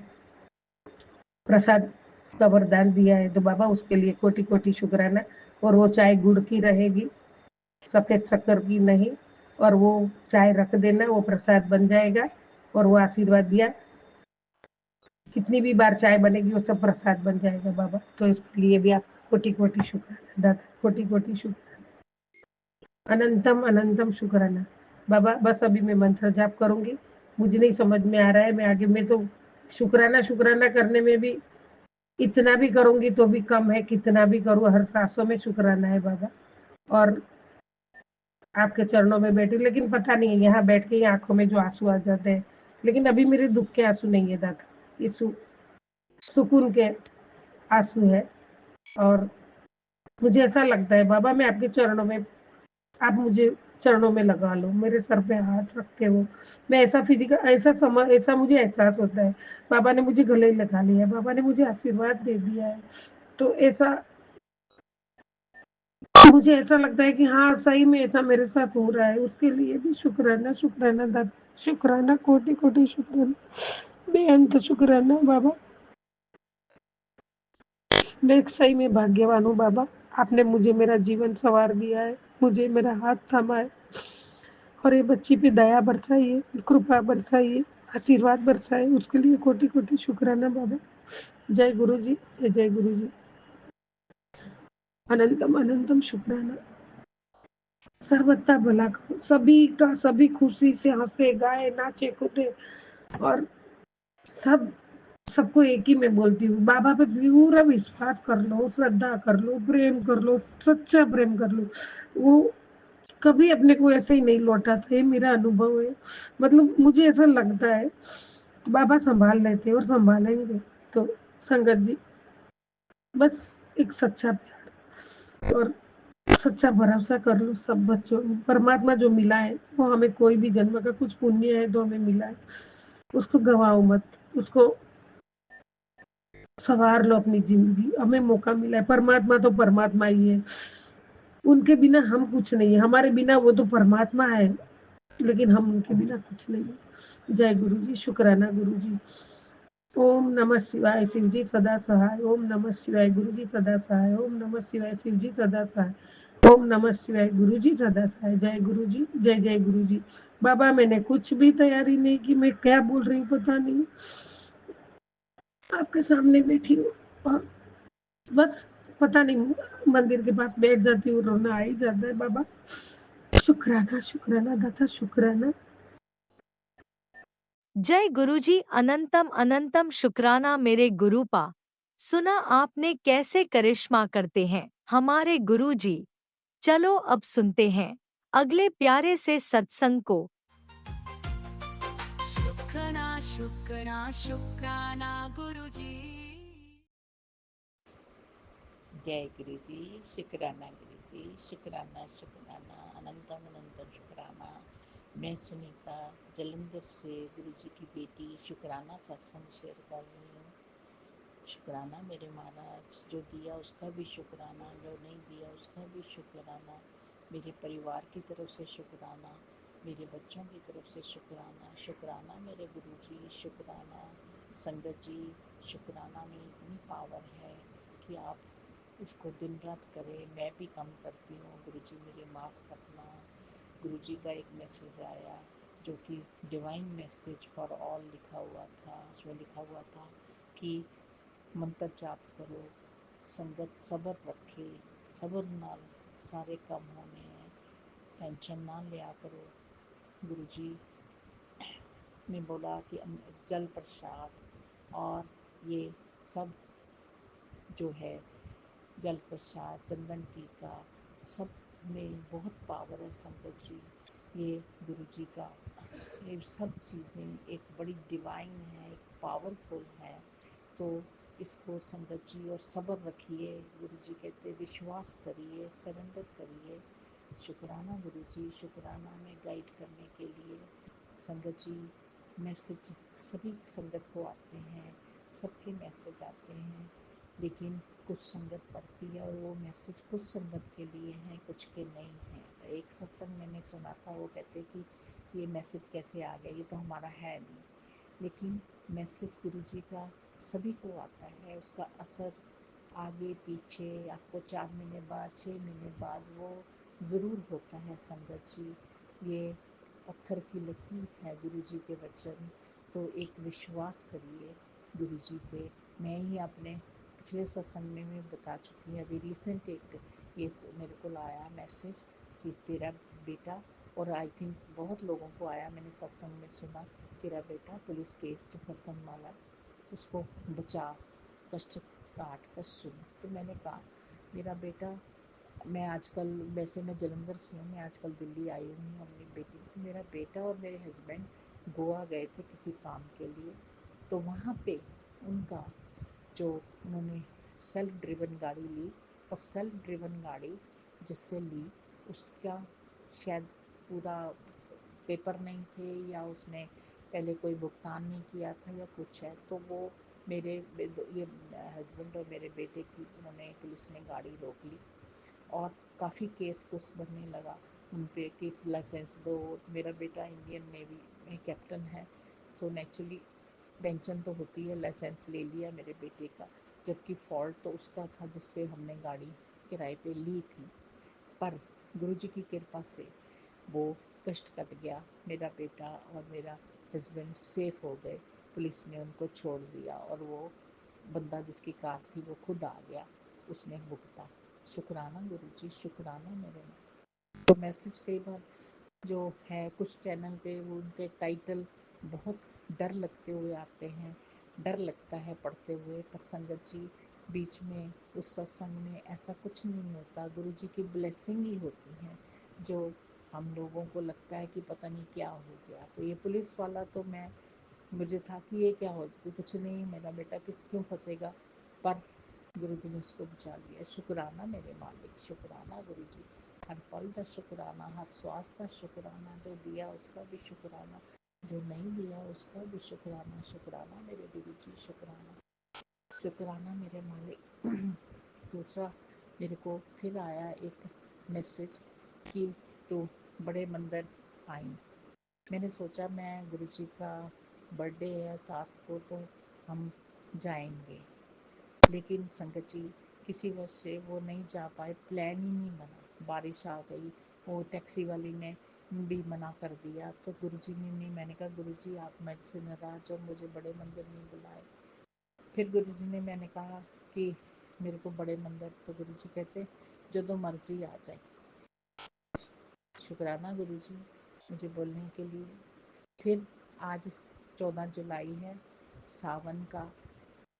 प्रसाद का वरदान दिया है, तो बाबा उसके लिए कोटि कोटि शुक्राना। और वो चाय गुड़ की रहेगी, सफेद शक्कर की नहीं, और वो चाय रख देना, वो प्रसाद बन जाएगा, और वो आशीर्वाद दिया कितनी भी बार चाय बनेगी वो सब प्रसाद बन जाएगा बाबा। तो इसके लिए भी आप कोटि कोटि शुक्राना दादा, कोटि कोटि शुक्राना, अनंतम अनंतम शुक्राना बाबा। बस अभी मैं मंत्र जाप करूंगी, मुझे नहीं समझ में आ रहा है, मैं आगे मैं तो शुक्राना शुक्राना करने में भी इतना भी करूंगी तो भी कम है, कितना भी करूँ हर सांसों में शुक्राना है बाबा। और आपके चरणों में बैठी, लेकिन पता नहीं है यहाँ बैठ के ही आंखों में जो आंसू आ जाते हैं, लेकिन अभी मेरे दुख के आंसू नहीं है दादा, ये सुकून के आंसू है। और मुझे ऐसा लगता है बाबा मैं आपके चरणों में, आप मुझे चरणों में लगा लो, मेरे सर पे हाथ रख के वो मैं ऐसा फिज़िकल ऐसा मुझे एहसास होता है, बाबा ने मुझे गले लगा लिया है, बाबा ने मुझे आशीर्वाद दे दिया है। तो ऐसा मुझे ऐसा लगता है कि हाँ, सही में ऐसा मेरे साथ हो रहा है, उसके लिए भी शुक्राना, शुक्राना शुक्राना, कोटि-कोटि शुक्राना, बेअंत शुक्राना बाबा। मैं सही में भाग्यवान हूँ बाबा, आपने मुझे मेरा जीवन सँवार दिया है, मुझे मेरा हाथ थामा है और ये बच्ची पे दया बरसाइए, कृपा बरसाइए, आशीर्वाद बरसाए, उसके लिए कोटि-कोटि शुक्राना बाबा। जय गुरु जी, जय जय गुरु जी। अनंतम अनंतम शुक्राना। सर्वथा भला करो, सभी का सभी खुशी से हँसे, गाए, नाचे, कूदे और सब सबको एक ही मैं बोलती हूँ, बाबा पे पूरा विश्वास कर लो, श्रद्धा कर लो, प्रेम कर लो, सच्चा प्रेम कर लो। वो कभी अपने को ऐसे ही नहीं लौटाता, ये मेरा अनुभव है। मतलब मुझे ऐसा लगता है, बाबा सँभाल लेते और सँभालेंगे। तो संगत जी, बस एक सच्चा प्यार और सच्चा भरोसा कर लो सब बच्चों में। परमात्मा जो मिला है, वो हमें कोई भी जन्म का कुछ पुण्य है तो हमें मिला है, उसको गँवाओ मत, उसको सँवार लो अपनी ज़िंदगी, हमें मौका मिला है, परमात्मा तो परमात्मा ही है, उनके बिना हम कुछ नहीं है, हमारे बिना वो तो परमात्मा है, लेकिन हम उनके बिना कुछ नहीं है। जय गुरु जी, शुक्राना गुरु जी। ओम नमः शिवाय, शिव जी सदा सहाय। ओम नमः शिवाय, गुरु जी सदा सहाय। ओम नमः शिवाय, शिव जी सदा सहाय। ओम नमः शिवाय, गुरु जी सदा सहाय। जय गुरु जी, जय जय गुरु जी। बाबा मैंने कुछ भी तैयारी नहीं की, मैं क्या बोल रही हूँ पता नहीं, आपके सामने बैठी हूँ और बस पता नहीं मंदिर के पास बैठ जाती हूँ, रोना आ ही जाता है बाबा। शुक्राना, शुक्राना दाता, शुक्राना। जय गुरुजी, अनंतम अनंतम शुक्राना मेरे गुरुपा। सुना आपने कैसे करिश्मा करते हैं हमारे गुरुजी। चलो अब सुनते हैं अगले प्यारे से सत्संग को। शुक्राना शुक्राना शुक्राना गुरुजी। जय गुरु जी, शुक्राना गुरु जी, शुक्राना शुक्राना, अनंतम अनंतम शुक्राना। मैं सुनीता जलंधर से गुरु जी की बेटी शुक्राना सत्संग शेयर कर रही हूँ। शुक्राना मेरे महाराज, जो दिया उसका भी शुक्राना, जो नहीं दिया उसका भी शुक्राना, मेरे परिवार की तरफ से शुक्राना, मेरे बच्चों की तरफ से शुक्राना। शुक्राना मेरे गुरु जी, शुक्राना संगत जी। शुक्राना में इतनी पावर है कि आप इसको दिन रात करें। मैं भी कम करती हूँ, गुरु जी मुझे माफ़ करना। गुरु जी का एक मैसेज आया जो कि डिवाइन मैसेज फॉर ऑल लिखा हुआ था। उसमें लिखा हुआ था कि मंत्र जाप करो, संगत सब्र रखे, सब्र नाल सारे काम होने हैं, टेंशन ना लिया करो। गुरु जी ने बोला कि जल प्रसाद और ये सब जो है जल प्रसाद, चंदन टीका, सब में बहुत पावर है संगत जी। ये गुरु जी का ये सब चीज़ें एक बड़ी डिवाइन है, एक पावरफुल है। तो इसको संगत जी और सब्र रखिए। गुरु जी कहते विश्वास करिए, सरेंडर करिए। शुक्राना गुरु जी, शुक्राना में गाइड करने के लिए। संगत जी मैसेज सभी संगत को आते हैं, सबके मैसेज आते हैं, लेकिन कुछ संगत पढ़ती है और वो मैसेज कुछ संगत के लिए हैं, कुछ के नहीं हैं। एक सत्संग मैंने सुना था, वो कहते कि ये मैसेज कैसे आ गया, ये तो हमारा है नहीं। लेकिन मैसेज गुरु जी का सभी को आता है, उसका असर आगे पीछे आपको 4 महीने बाद 6 महीने बाद वो ज़रूर होता है संगत जी। ये पत्थर की लकीर है गुरु जी के वचन। तो एक विश्वास करिए गुरु जी पे। मैं ही अपने पिछले सत्संग में भी बता चुकी हूँ। अभी रिसेंट एक ये मेरे को आया मैसेज कि तेरा बेटा, और आई थिंक बहुत लोगों को आया, मैंने सत्संग में सुना, तेरा बेटा पुलिस केस जो फंसन वाला उसको बचा, कष्ट काट कर सुन। तो मैंने कहा मेरा बेटा, मैं आजकल वैसे मैं जलंधर से हूँ, मैं आजकल दिल्ली आई हुई हूँ अपनी बेटी को। मेरा बेटा और मेरे हस्बैंड गोवा गए थे किसी काम के लिए। तो वहाँ पे उनका जो उन्होंने सेल्फ ड्रिवन गाड़ी ली, और सेल्फ ड्रिवन गाड़ी जिससे ली उसका शायद पूरा पेपर नहीं थे या उसने पहले कोई भुगतान नहीं किया था या कुछ है, तो वो मेरे ये हस्बैंड और मेरे बेटे की उन्होंने पुलिस ने गाड़ी रोक ली और काफ़ी केस कुछ बनने लगा उन पे कि लाइसेंस दो। मेरा बेटा इंडियन नेवी में कैप्टन है, तो नेचुरली टेंशन तो होती है। लाइसेंस ले लिया मेरे बेटे का, जबकि फॉल्ट तो उसका था जिससे हमने गाड़ी किराए पे ली थी। पर गुरुजी की कृपा से वो कष्ट कट गया, मेरा बेटा और मेरा हस्बैंड सेफ हो गए। पुलिस ने उनको छोड़ दिया और वो बंदा जिसकी कार थी वो खुद आ गया, उसने भुगता। शुक्राना गुरुजी, शुक्राना मेरे में। तो मैसेज कई बार जो है कुछ चैनल पे वो उनके टाइटल बहुत डर लगते हुए आते हैं, डर लगता है पढ़ते हुए। पर संगत जी, बीच में उस सत्संग में ऐसा कुछ नहीं होता, गुरु जी की ब्लेसिंग ही होती है जो हम लोगों को लगता है कि पता नहीं क्या हो गया। तो ये पुलिस वाला तो मुझे था कि ये क्या हो, कुछ नहीं, मेरा बेटा क्यों फंसेगा, पर गुरु जी ने उसको बचा लिया। शुक्राना मेरे मालिक, शुक्राना गुरु जी, हर पल का शुक्राना, हर श्वास का शुक्राना, जो दिया उसका भी शुक्राना, जो नहीं दिया उसका भी शुक्राना। शुक्राना मेरे गुरु जी, शुक्राना, शुक्राना मेरे मालिक। दूसरा मेरे को फिर आया एक मैसेज कि तो बड़े मंदिर आई। मैंने सोचा मैं गुरु जी का बर्थडे है 7 को, तो हम जाएंगे, लेकिन संगत जी किसी वजह से वो नहीं जा पाए, प्लान ही नहीं बना। बारिश आ गई, वो टैक्सी वाली ने भी मना कर दिया, तो गुरुजी ने नहीं, मैंने कहा गुरुजी आप मुझसे नाराज हो, मुझे बड़े मंदिर नहीं बुलाए। फिर गुरुजी ने, मैंने कहा कि मेरे को बड़े मंदिर, तो गुरुजी कहते जो मर्जी आ जाए। शुक्राना गुरुजी मुझे बोलने के लिए। फिर आज 14 जुलाई है, सावन का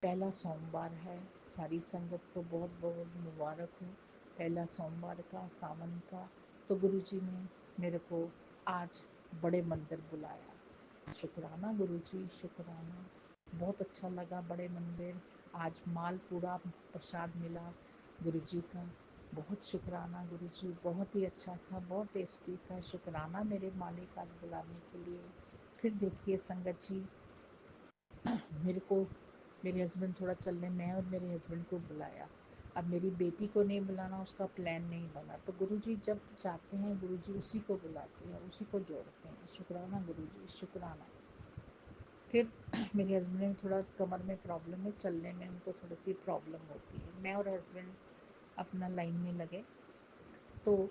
पहला सोमवार है। सारी संगत को बहुत बहुत मुबारक हो, पहला सोमवार का, सावन का। तो गुरुजी ने मेरे को आज बड़े मंदिर बुलाया। शुक्राना गुरुजी, शुक्राना, बहुत अच्छा लगा बड़े मंदिर। आज मालपूड़ा प्रसाद मिला गुरुजी का, बहुत शुक्राना गुरुजी, बहुत ही अच्छा था, बहुत टेस्टी था। शुक्राना मेरे मालिक आज बुलाने के लिए। फिर देखिए संगत जी, मेरे को मेरे हस्बैंड थोड़ा चलने में, और मेरे हस्बैंड को बुलाया। अब मेरी बेटी को नहीं बुलाना, उसका प्लान नहीं बना, तो गुरुजी जब चाहते हैं गुरुजी उसी को बुलाते हैं, उसी को जोड़ते हैं। शुक्राना गुरुजी, शुक्राना। फिर मेरे हस्बैंड में थोड़ा कमर में प्रॉब्लम है, चलने में उनको थोड़ी सी प्रॉब्लम होती है। मैं और हस्बैंड अपना लाइन में लगे, तो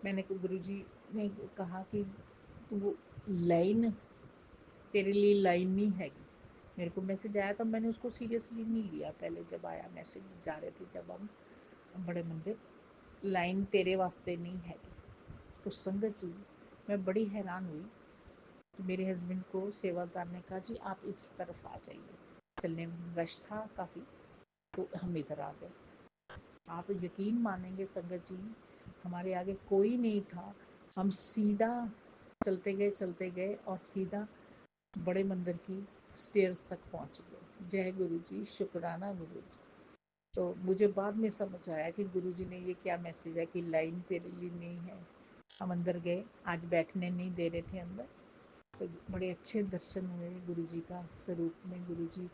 मैंने गुरुजी ने कहा कि तू लाइन, तेरे लिए लाइन नहीं हैगी। मेरे को मैसेज आया, तो मैंने उसको सीरियसली नहीं लिया। पहले जब आया मैसेज, जा रहे थे जब हम बड़े मंदिर, लाइन तेरे वास्ते नहीं हैगी। तो संगत जी मैं बड़ी हैरान हुई। तो मेरे हस्बैंड को सेवादार ने कहा जी आप इस तरफ आ जाइए, चलने में रश था काफ़ी, तो हम इधर आ गए। आप यकीन मानेंगे संगत जी, हमारे आगे कोई नहीं था, हम सीधा चलते गए और सीधा बड़े मंदिर की स्टेयर्स तक पहुंच गए। जय गुरु जी, शुक्राना गुरु जी। तो मुझे बाद में समझ आया कि गुरु जी ने ये क्या मैसेज है कि लाइन तेरे लिए नहीं है। हम अंदर गए, आज बैठने नहीं दे रहे थे अंदर, तो बड़े अच्छे दर्शन हुए गुरु जी का स्वरूप में। गुरु जी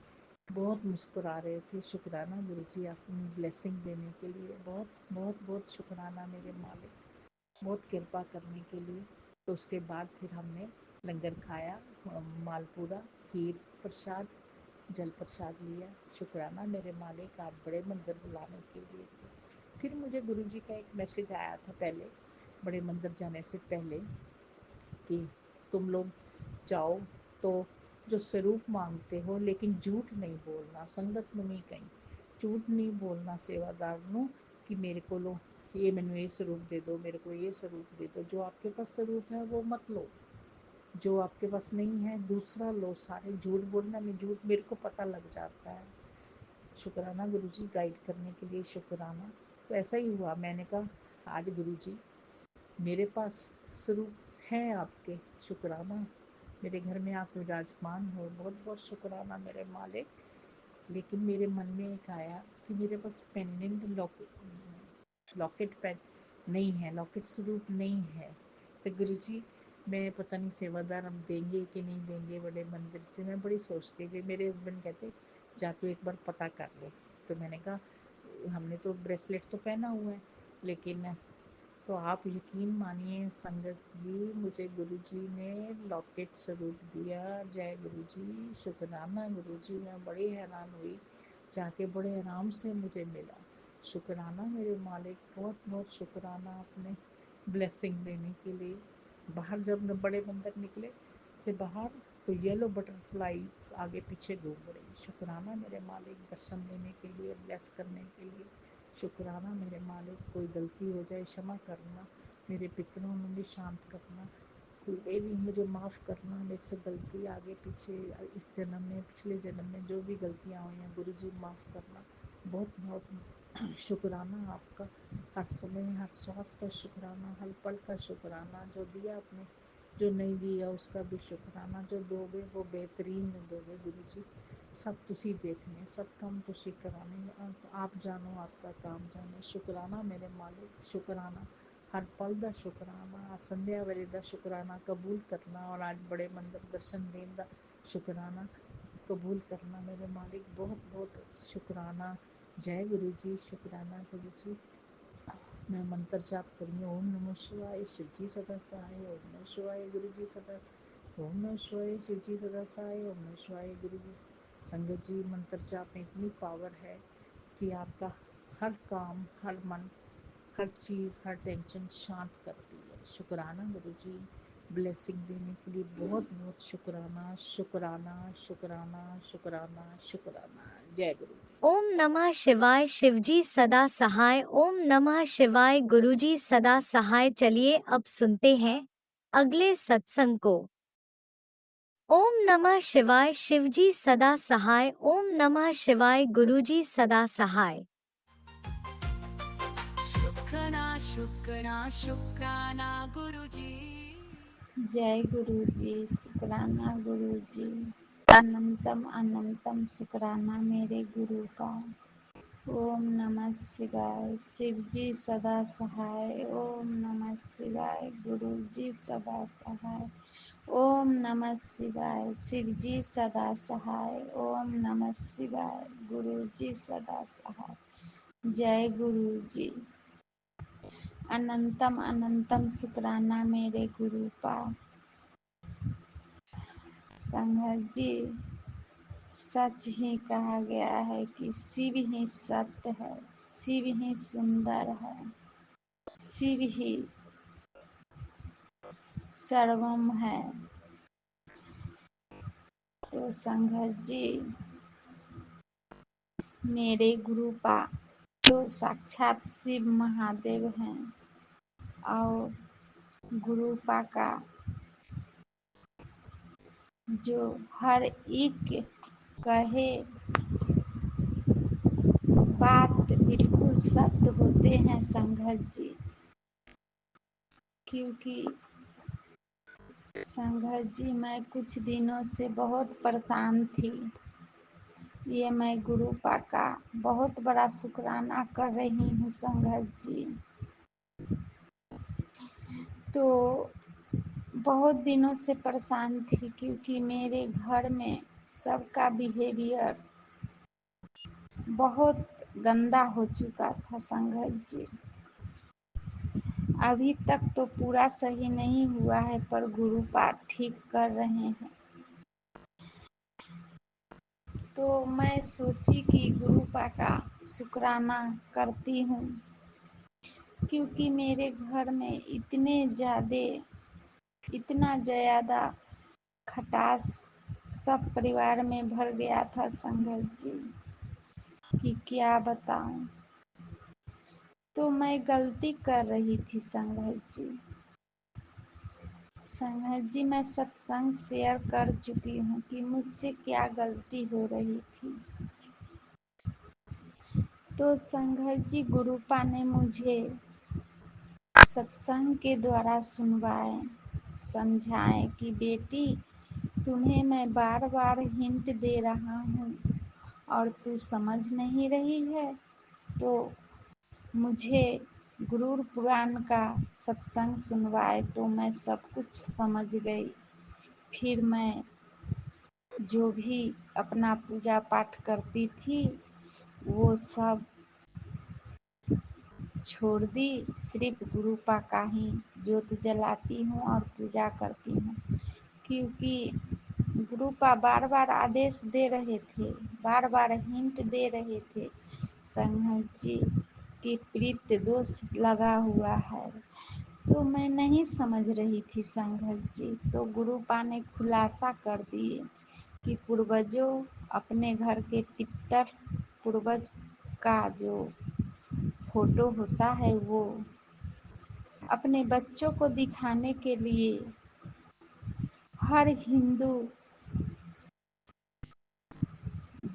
बहुत मुस्कुरा रहे थे। शुक्राना गुरु जी अपनी ब्लेसिंग देने के लिए, बहुत बहुत बहुत शुक्राना मेरे मालिक, बहुत कृपा करने के लिए। तो उसके बाद फिर हमने लंगर खाया, मालपूड़ा, खीर प्रसाद, जल प्रसाद लिया। शुक्राना मेरे मालिक, आप बड़े मंदिर बुलाने के लिए थे। फिर मुझे गुरु जी का एक मैसेज आया था पहले, बड़े मंदिर जाने से पहले, कि तुम लोग जाओ तो जो स्वरूप मांगते हो, लेकिन झूठ नहीं बोलना। संगत में नहीं, कहीं झूठ नहीं बोलना सेवादार नो कि मेरे को लो ये, मैंने ये स्वरूप दे दो, मेरे को ये स्वरूप दे दो। जो आपके पास स्वरूप है वो मत लो, जो आपके पास नहीं है दूसरा लो। सारे झूठ बोलना नहीं, झूठ मेरे को पता लग जाता है। शुक्राना गुरुजी गाइड करने के लिए, शुक्राना। तो ऐसा ही हुआ, मैंने कहा आज गुरुजी मेरे पास स्वरूप हैं आपके, शुक्राना मेरे घर में आप विराजमान हो, बहुत बहुत शुक्राना मेरे मालिक। लेकिन मेरे मन में एक आया कि मेरे पास पेंडेंट लॉकेट पेन नहीं है, लॉकेट स्वरूप नहीं है, तो गुरु जी मैं पता नहीं सेवादार हम देंगे कि नहीं देंगे बड़े मंदिर से। मैं बड़ी सोचती थी, मेरे हस्बैंड कहते जाके एक बार पता कर ले। तो मैंने कहा हमने तो ब्रेसलेट तो पहना हुआ है, लेकिन तो आप यकीन मानिए संगत जी, मुझे गुरुजी ने लॉकेट स्वरूप दिया। जय गुरु जी, शुक्राना गुरु जी। मैं बड़ी हैरान हुई, जाके बड़े आराम से मुझे मिला। शुक्राना मेरे मालिक, बहुत बहुत शुक्राना आपने ब्लेसिंग देने के लिए। बाहर जब बड़े बंदर निकले से बाहर, तो येलो बटरफ्लाई आगे पीछे घूम रही। शुक्राना मेरे मालिक दर्शन देने के लिए, ब्लेस करने के लिए। शुक्राना मेरे मालिक, कोई गलती हो जाए क्षमा करना, मेरे पितरों में भी शांत करना, कोई भी मुझे माफ़ करना, मेरे से गलती आगे पीछे इस जन्म में पिछले जन्म में जो भी गलतियाँ हुई हैं गुरु जी माफ़ करना। बहुत बहुत शुक्राना आपका, हर समय हर श्वास का शुक्राना, हर पल का शुक्राना। जो दिया आपने, जो नहीं दिया उसका भी शुक्राना। जो दोगे वो बेहतरीन में दोगे गुरु जी। सब तुसी देखने, सब काम तुसी कराने, आप जानो आपका काम जाने। शुक्राना मेरे मालिक, शुक्राना हर पल दा शुक्राना। संध्या वेले दा शुक्राना कबूल करना, और आज बड़े मंदिर दर्शन देने दा शुक्राना कबूल करना मेरे मालिक। बहुत बहुत शुक्राना। जय गुरु जी, शुक्राना गुरु जी। मैं मंत्र जाप करूँगी, ओम नमः शिवाय शिव जी सदा सहाय, ओम नमः शिवाय गुरु जी सदा सहाय, ओम नमः शिवाय शिव जी सदा सहाय, ओम नमः शिवाय गुरु जी। संगत जी, मंत्र जाप में इतनी पावर है कि आपका हर काम, हर मन, हर चीज़, हर टेंशन शांत करती है। शुक्राना गुरु जी, ब्लेसिंग देने के लिए बहुत बहुत शुक्राना शुक्राना शुक्राना शुक्राना शुक्राना। जय गुरु जी। ओम नमः शिवाय शिवजी सदा सहाय। ओम नमः शिवाय गुरुजी सदा सहाय। चलिए अब सुनते हैं अगले सत्संग को। ओम नमः शिवाय शिवजी सदा सहाय। ओम नमः शिवाय गुरुजी सदा सहाय। शुक्राना शुक्राना शुक्राना गुरुजी। जय गुरु जी, शुक्राना गुरु जी। अनंतम अनंतम शुक्राना मेरे गुरु का। ओम नमः शिवाय शिव जी सदा सहाय। ओम नमः शिवाय गुरु जी सदा सहाय। ओम नमः शिवाय शिव जी सदा सहाय। ओम नमः शिवाय गुरु जी सदा सहाय। जय गुरु जी। अनंतम अनंतम शुक्राना मेरे गुरु का। संगत जी, सच ही कहा गया है कि शिव ही सत्य है, शिव ही सुंदर है, शिव ही सर्वम है। तो संगत जी, मेरे गुरु पा तो साक्षात शिव महादेव हैं, और गुरु पा का जो हर एक कहे बात बिल्कुल सत्य होते हैं संगत जी। क्योंकि संगत जी, मैं कुछ दिनों से बहुत परेशान थी। ये मैं गुरु पा का बहुत बड़ा शुक्राना कर रही हूँ संगत जी। तो बहुत दिनों से परेशान थी, क्योंकि मेरे घर में सबका बिहेवियर बहुत गंदा हो चुका था संगत जी। अभी तक तो पूरा सही नहीं हुआ है, पर गुरु पाठ ठीक कर रहे हैं। तो मैं सोची कि गुरु पा का शुक्राना करती हूँ, क्योंकि मेरे घर में इतना ज्यादा खटास सब परिवार में भर गया था संगत जी, कि क्या बताऊं। तो मैं गलती कर रही थी संगत जी। संगत जी, मैं सत्संग शेयर कर चुकी हूँ कि मुझसे क्या गलती हो रही थी। तो संगत जी, गुरुपा ने मुझे सत्संग के द्वारा सुनवाए, समझाए कि बेटी, तुम्हें मैं बार बार हिंट दे रहा हूँ और तू समझ नहीं रही है, तो मुझे गुरु पुराण का सत्संग सुनवाए तो मैं सब कुछ समझ गई। फिर मैं जो भी अपना पूजा पाठ करती थी वो सब छोड़ दी, सिर्फ गुरुपा का ही ज्योत जलाती हूँ और पूजा करती हूँ। क्योंकि गुरुपा बार बार आदेश दे रहे थे, बार बार हिंट दे रहे थे, संघत जी की प्रीत दोष लगा हुआ है। तो मैं नहीं समझ रही थी संघत जी, तो गुरुपा ने खुलासा कर दिए कि पूर्वजों अपने घर के पितर पूर्वज का जो फोटो होता है वो अपने बच्चों को दिखाने के लिए हर हिंदू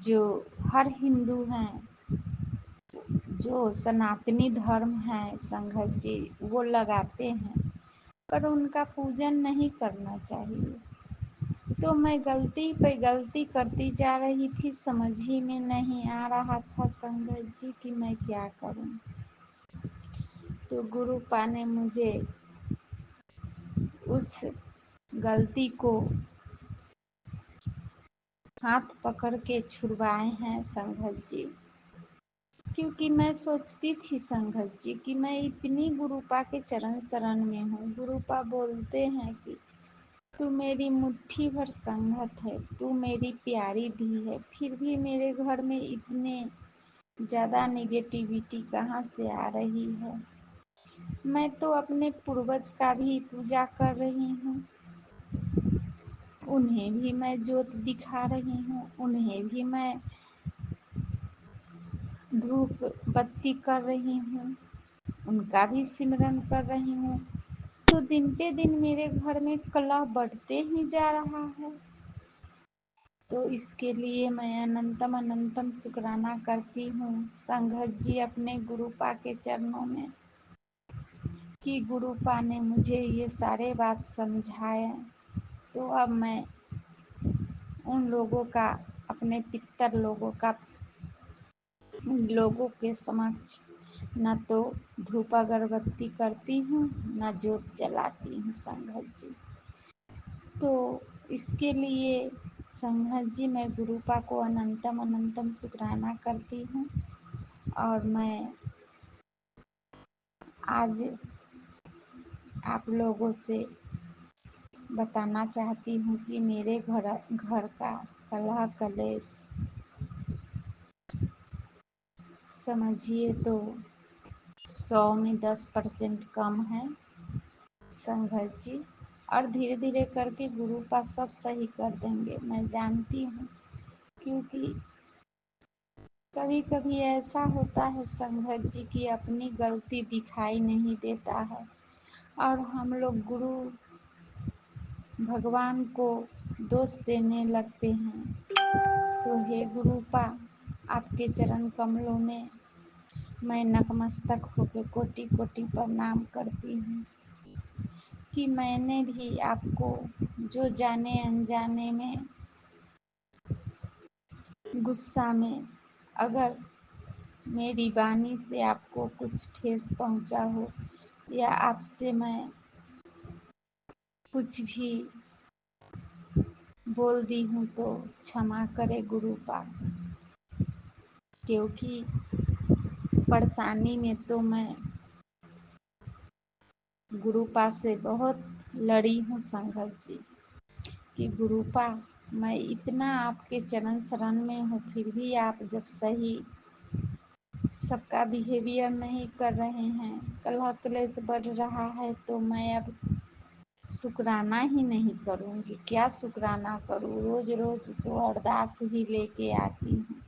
जो हर हिंदू हैं जो सनातनी धर्म है संघत जी वो लगाते हैं, पर उनका पूजन नहीं करना चाहिए। तो मैं गलती पे गलती करती जा रही थी, समझ ही में नहीं आ रहा था संगत जी कि मैं क्या करूं। तो गुरुपा ने मुझे उस गलती को हाथ पकड़ के छुड़वाए हैं संगत जी। क्योंकि मैं सोचती थी संगत जी कि मैं इतनी गुरुपा के चरण शरण में हूँ, गुरुपा बोलते हैं कि तू मेरी मुट्ठी भर संगत है, तू मेरी प्यारी धी है, फिर भी मेरे घर में इतने ज़्यादा नेगेटिविटी कहाँ से आ रही है। मैं तो अपने पूर्वज का भी पूजा कर रही हूँ, उन्हें भी मैं ज्योत दिखा रही हूँ, उन्हें भी मैं धूप बत्ती कर रही हूँ, उनका भी सिमरन कर रही हूँ। तो दिन पे दिन मेरे घर में कलह बढ़ते ही जा रहा है। तो इसके लिए मैं अनंतम अनंतम शुक्राना करती हूँ संघत जी अपने गुरुपा के चरणों में कि गुरुपा ने मुझे ये सारे बात समझाए। तो अब मैं उन लोगों का, अपने पितर लोगों के समक्ष न तो धूप अगरबत्ती करती हूँ न ज्योत जलाती हूँ संघत जी। तो इसके लिए संघत जी मैं गुरुपा को अनंतम अनंतम शुक्राना करती हूँ। और मैं आज आप लोगों से बताना चाहती हूँ कि मेरे घर का कलह कलेश समझिए तो 100 में 10% कम है संघत जी। और धीरे धीरे करके गुरुपा सब सही कर देंगे, मैं जानती हूँ। क्योंकि कभी कभी ऐसा होता है संघत जी की अपनी गलती दिखाई नहीं देता है और हम लोग गुरु भगवान को दोष देने लगते हैं। तो हे गुरुपा, आपके चरण कमलों में मैं नतमस्तक होकर कोटि कोटि प्रणाम करती हूँ कि मैंने भी आपको जो जाने अनजाने में गुस्सा में अगर मेरी वाणी से आपको कुछ ठेस पहुंचा हो या आपसे मैं कुछ भी बोल दी हूँ तो क्षमा करे गुरुपा। क्योंकि परेशानी में तो मैं गुरुपा से बहुत लड़ी हूँ संगत जी कि गुरुपा मैं इतना आपके चरण शरण में हूँ, फिर भी आप जब सही सबका बिहेवियर नहीं कर रहे हैं, कलह क्लेश बढ़ रहा है, तो मैं अब शुक्राना ही नहीं करूँगी। क्या शुक्राना करूँ, रोज रोज तो अरदास ही लेके आती हूँ।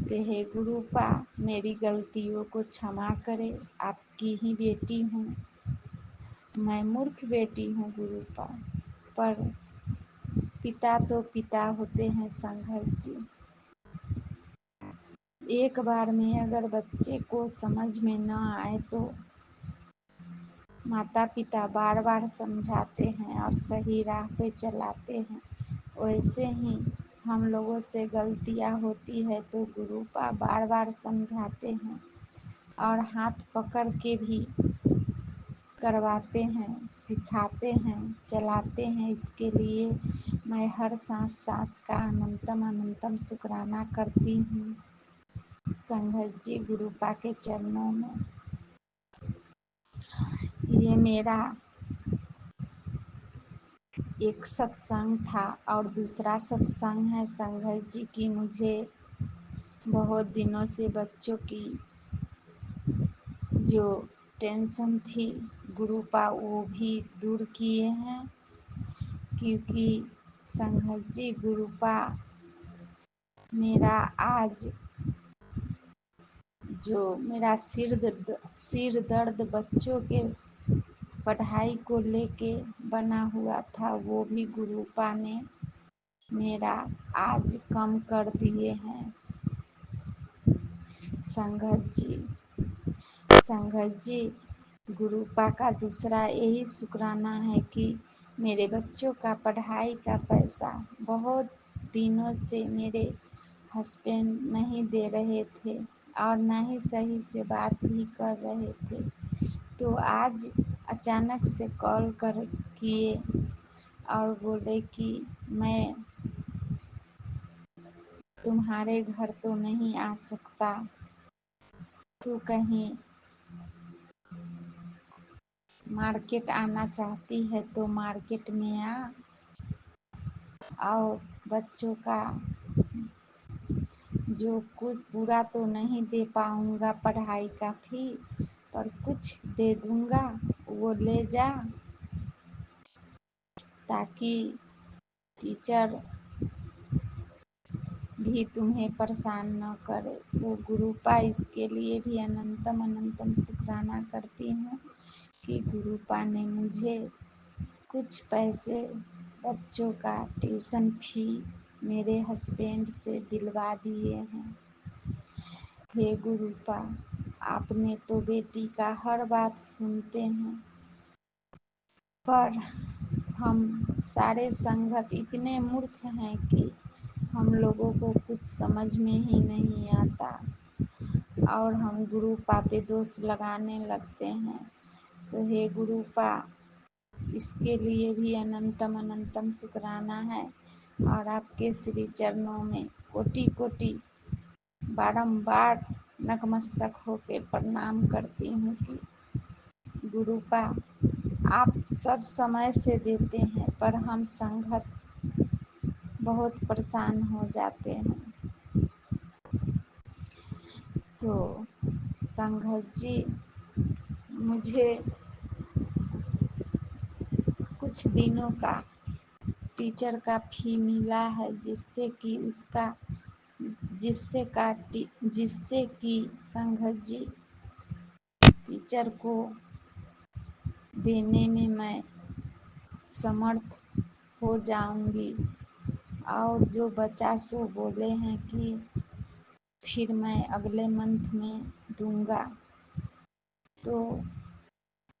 तो हे गुरुपा मेरी गलतियों को क्षमा करे, आपकी ही बेटी हूँ, मैं मूर्ख बेटी हूँ गुरुपा, पर पिता तो पिता होते हैं संघत जी। एक बार में अगर बच्चे को समझ में न आए तो माता पिता बार बार समझाते हैं और सही राह पे चलाते हैं। वैसे ही हम लोगों से गलतियां होती है तो गुरुपा बार बार समझाते हैं और हाथ पकड़ के भी करवाते हैं, सिखाते हैं, चलाते हैं। इसके लिए मैं हर सांस सांस का अनंतम अनंतम शुक्राना करती हूँ संघत जी गुरुपा के चरणों में। ये मेरा एक सत्संग था और दूसरा सत्संग है संघत जी की मुझे बहुत दिनों से बच्चों की जो टेंशन थी गुरुपा वो भी दूर किए हैं, क्योंकि संघत जी गुरुपा मेरा आज जो मेरा सिर दर्द बच्चों के पढ़ाई को लेके बना हुआ था वो भी गुरुपा ने मेरा आज कम कर दिए हैं संघत जी। संघत जी गुरुपा का दूसरा यही शुक्राना है कि मेरे बच्चों का पढ़ाई का पैसा बहुत दिनों से मेरे हस्बैंड नहीं दे रहे थे और न ही सही से बात भी कर रहे थे। तो आज अचानक से कॉल कर किए और बोले कि मैं तुम्हारे घर तो नहीं आ सकता, तू कहीं मार्केट आना चाहती है तो मार्केट में आ, और बच्चों का जो कुछ पूरा तो नहीं दे पाऊंगा पढ़ाई का फी, पर कुछ दे दूंगा, वो ले जा ताकि टीचर भी तुम्हें परेशान न करे। तो गुरुपा इसके लिए भी अनंतम अनंतम शुक्राना करती हूँ कि गुरुपा ने मुझे कुछ पैसे बच्चों का ट्यूशन फी मेरे हस्बैंड से दिलवा दिए हैं। हे गुरुपा, आपने तो बेटी का हर बात सुनते हैं, पर हम सारे संगत इतने मूर्ख हैं कि हम लोगों को कुछ समझ में ही नहीं आता और हम गुरुपा पे दोष लगाने लगते हैं। तो हे गुरुपा, इसके लिए भी अनंतम अनंतम शुक्राना है और आपके श्री चरणों में कोटि कोटि बारंबार नतमस्तक होकर प्रणाम करती हूँ कि गुरुपा आप सब समय से देते हैं, पर हम संगत बहुत परेशान हो जाते हैं। तो संगत जी मुझे कुछ दिनों का टीचर का फी मिला है, जिससे कि संगत जी टीचर को देने में मैं समर्थ हो जाऊंगी। और जो बचा सो बोले हैं कि फिर मैं अगले मंथ में दूंगा। तो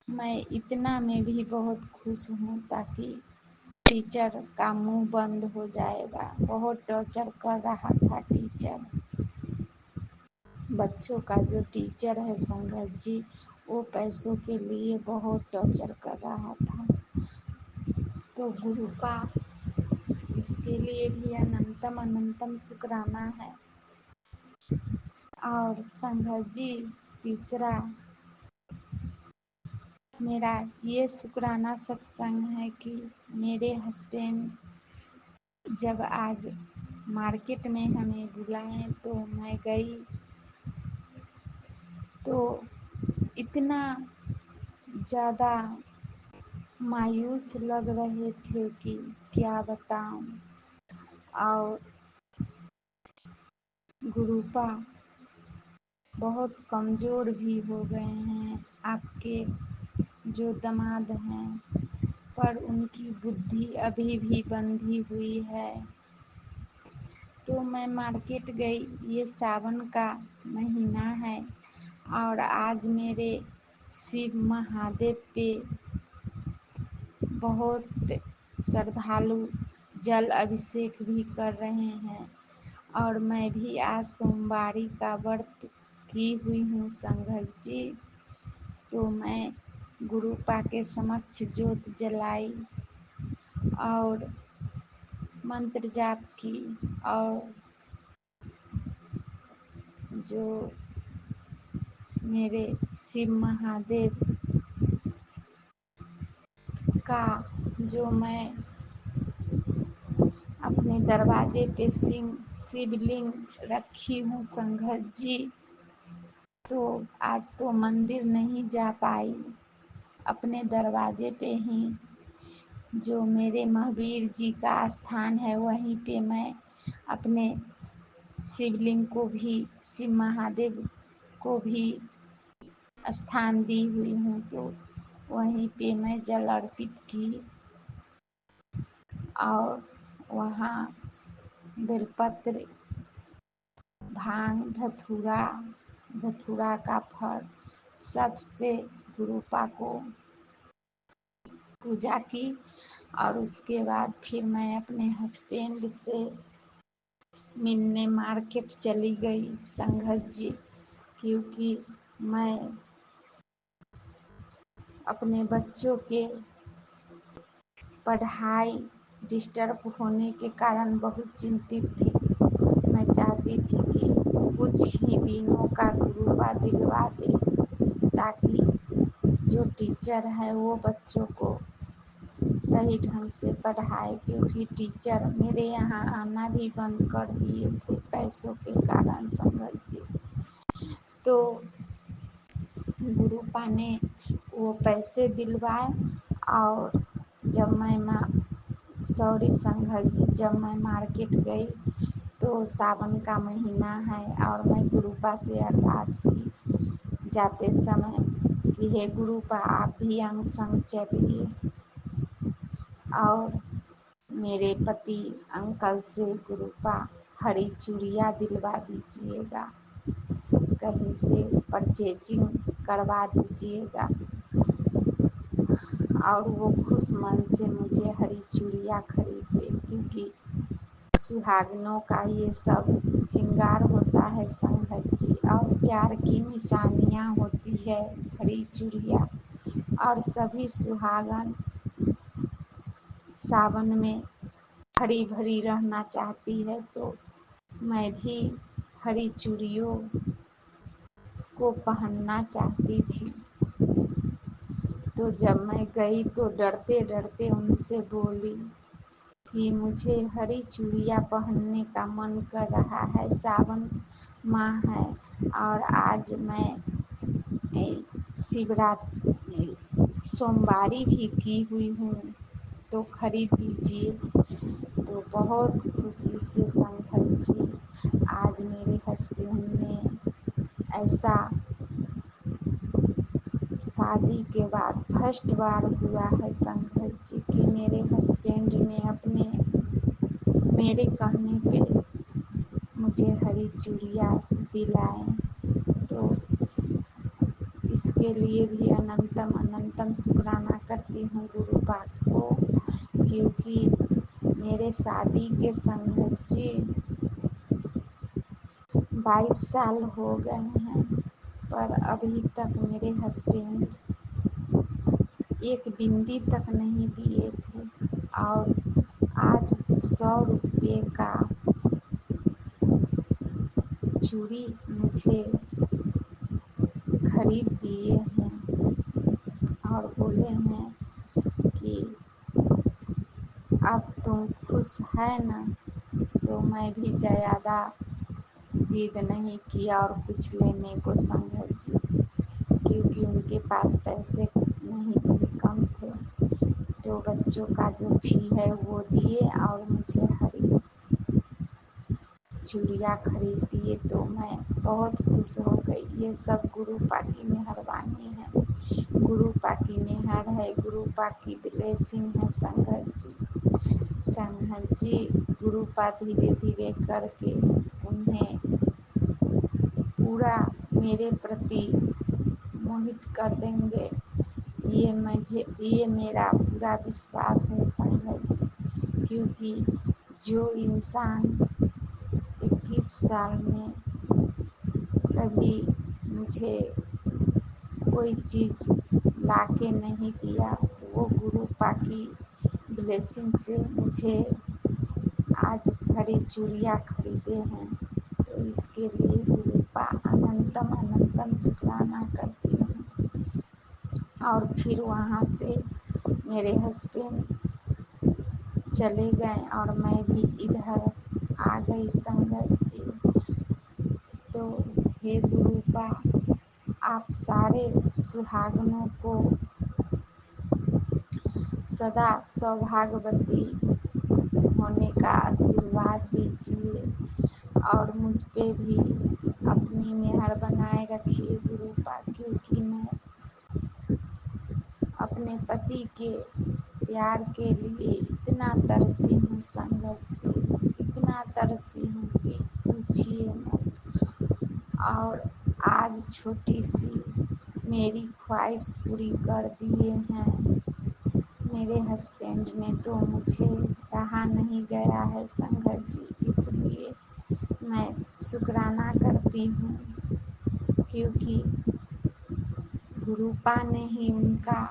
मैं इतना में भी बहुत खुश हूँ, ताकि टीचर का मुंह बंद हो जाएगा। बहुत टॉर्चर कर रहा था टीचर, बच्चों का जो टीचर है संगत जी वो पैसों के लिए बहुत टॉर्चर कर रहा था। तो गुरुपा इसके लिए भी अनंतम अनंतम शुक्राना है। और संगत जी तीसरा मेरा ये शुक्राना सत्संग है कि मेरे हस्बैंड जब आज मार्केट में हमें बुलाए तो मैं गई, तो इतना ज़्यादा मायूस लग रहे थे कि क्या बताऊं। और गुरुपा बहुत कमज़ोर भी हो गए हैं आपके जो दामाद हैं, पर उनकी बुद्धि अभी भी बंधी हुई है। तो मैं मार्केट गई, ये सावन का महीना है और आज मेरे शिव महादेव पे बहुत श्रद्धालु जल अभिषेक भी कर रहे हैं और मैं भी आज सोमवारी का व्रत की हुई हूँ संगत जी। तो मैं गुरुपा के समक्ष ज्योत जलाई और मंत्र जाप की और जो मेरे शिव महादेव का जो मैं अपने दरवाजे पे शिवलिंग रखी हूँ संगत जी। तो आज तो मंदिर नहीं जा पाई, अपने दरवाजे पे ही जो मेरे महावीर जी का स्थान है वहीं पे मैं अपने शिवलिंग को भी, शिव महादेव को भी स्थान दी हुई हूँ। तो वहीं पे मैं जल अर्पित की और वहाँ बेलपत्र, भांग, धतूरा का फल सबसे गुरुपा को पूजा की। और उसके बाद फिर मैं अपने हस्बैंड से मिलने मार्केट चली गई संगत जी, क्योंकि मैं अपने बच्चों के पढ़ाई डिस्टर्ब होने के कारण बहुत चिंतित थी। मैं चाहती थी कि कुछ ही दिनों का गुरुपा दिलवा दे, ताकि जो टीचर है वो बच्चों को सही ढंग से पढ़ाए, क्योंकि टीचर मेरे यहाँ आना भी बंद कर दिए थे पैसों के कारण संगत जी। तो गुरुपा ने वो पैसे दिलवाए और जब मैं मार्केट गई तो सावन का महीना है और मैं गुरुपा से अरदास की जाते समय कि हे गुरुपा आप भी अंग संग चलिए और मेरे पति अंकल से गुरुपा हरी चूड़ियाँ दिलवा दीजिएगा, कहीं से परचेजिंग करवा दीजिएगा। और वो खुश मन से मुझे हरी चूड़ियाँ खरीदे, क्योंकि सुहागनों का ये सब श्रृंगार होता है संगत जी, और प्यार की निशानियाँ होती है हरी चूड़ियाँ। और सभी सुहागन सावन में हरी भरी रहना चाहती है, तो मैं भी हरी चूड़ियों को पहनना चाहती थी। तो जब मैं गई तो डरते डरते उनसे बोली कि मुझे हरी चूड़ियाँ पहनने का मन कर रहा है, सावन माह है और आज मैं शिवरात्रि सोमवारी भी की हुई हूँ, तो खरीद दीजिए। तो बहुत खुशी से संगत जी आज मेरे हस्बैंड ने ऐसा शादी के बाद फर्स्ट बार हुआ है संगत जी कि मेरे हस्बैंड ने मेरे कहने पे मुझे हरी चूड़ियाँ दिलाए। तो इसके लिए भी अनंतम अनंतम शुक्राना करती हूँ गुरुपा को, क्योंकि मेरे शादी के संगत जी 22 साल हो गए हैं, पर अभी तक मेरे हस्बैंड एक बिंदी तक नहीं दिए थे। और आज 100 रुपये का चूड़ी मुझे खरीद दिए हैं और बोले हैं कि अब तुम खुश है ना। तो मैं भी ज़्यादा जिद नहीं किया और कुछ लेने को संगत जी, क्योंकि उनके पास पैसे नहीं थे, कम थे। तो बच्चों का जो फी है वो दिए और मुझे हरी चूड़ियाँ खरीद दिए। तो मैं बहुत खुश हो गई। ये सब गुरुपा की मेहरबानी है, गुरुपा की मेहर है, गुरुपा की ब्लेसिंग है संगत जी। गुरुपा धीरे धीरे करके उन्हें पूरा मेरे प्रति मोहित कर देंगे, ये मेरा पूरा विश्वास है संगत जी। क्योंकि जो इंसान 21 साल में कभी मुझे कोई चीज़ ला के नहीं दिया, वो गुरु पा की ब्लेसिंग से मुझे आज घड़ी चूड़ियाँ खरीदे हैं। तो इसके लिए गुरु पा अनंतम अनंतम शुक्राना करती हूँ। और फिर वहाँ से मेरे हस्बैंड चले गए और मैं भी इधर आ गई संगत जी। तो हे गुरु पा, आप सारे सुहागनों को सदा सौभाग्यवती होने का आशीर्वाद दीजिए और मुझ पे भी अपनी मेहर बनाए रखिए गुरु पा, क्योंकि मैं अपने पति के प्यार के लिए इतना तरसी हूँ संगत जी, इतना तरसी हूँ कि पूछिए मत। और आज छोटी सी मेरी ख्वाहिश पूरी कर दिए हैं मेरे हस्बैंड ने, तो मुझे रहा नहीं गया है संगत जी। इसलिए मैं शुक्राना करती हूँ, क्योंकि गुरुपा ने ही उनका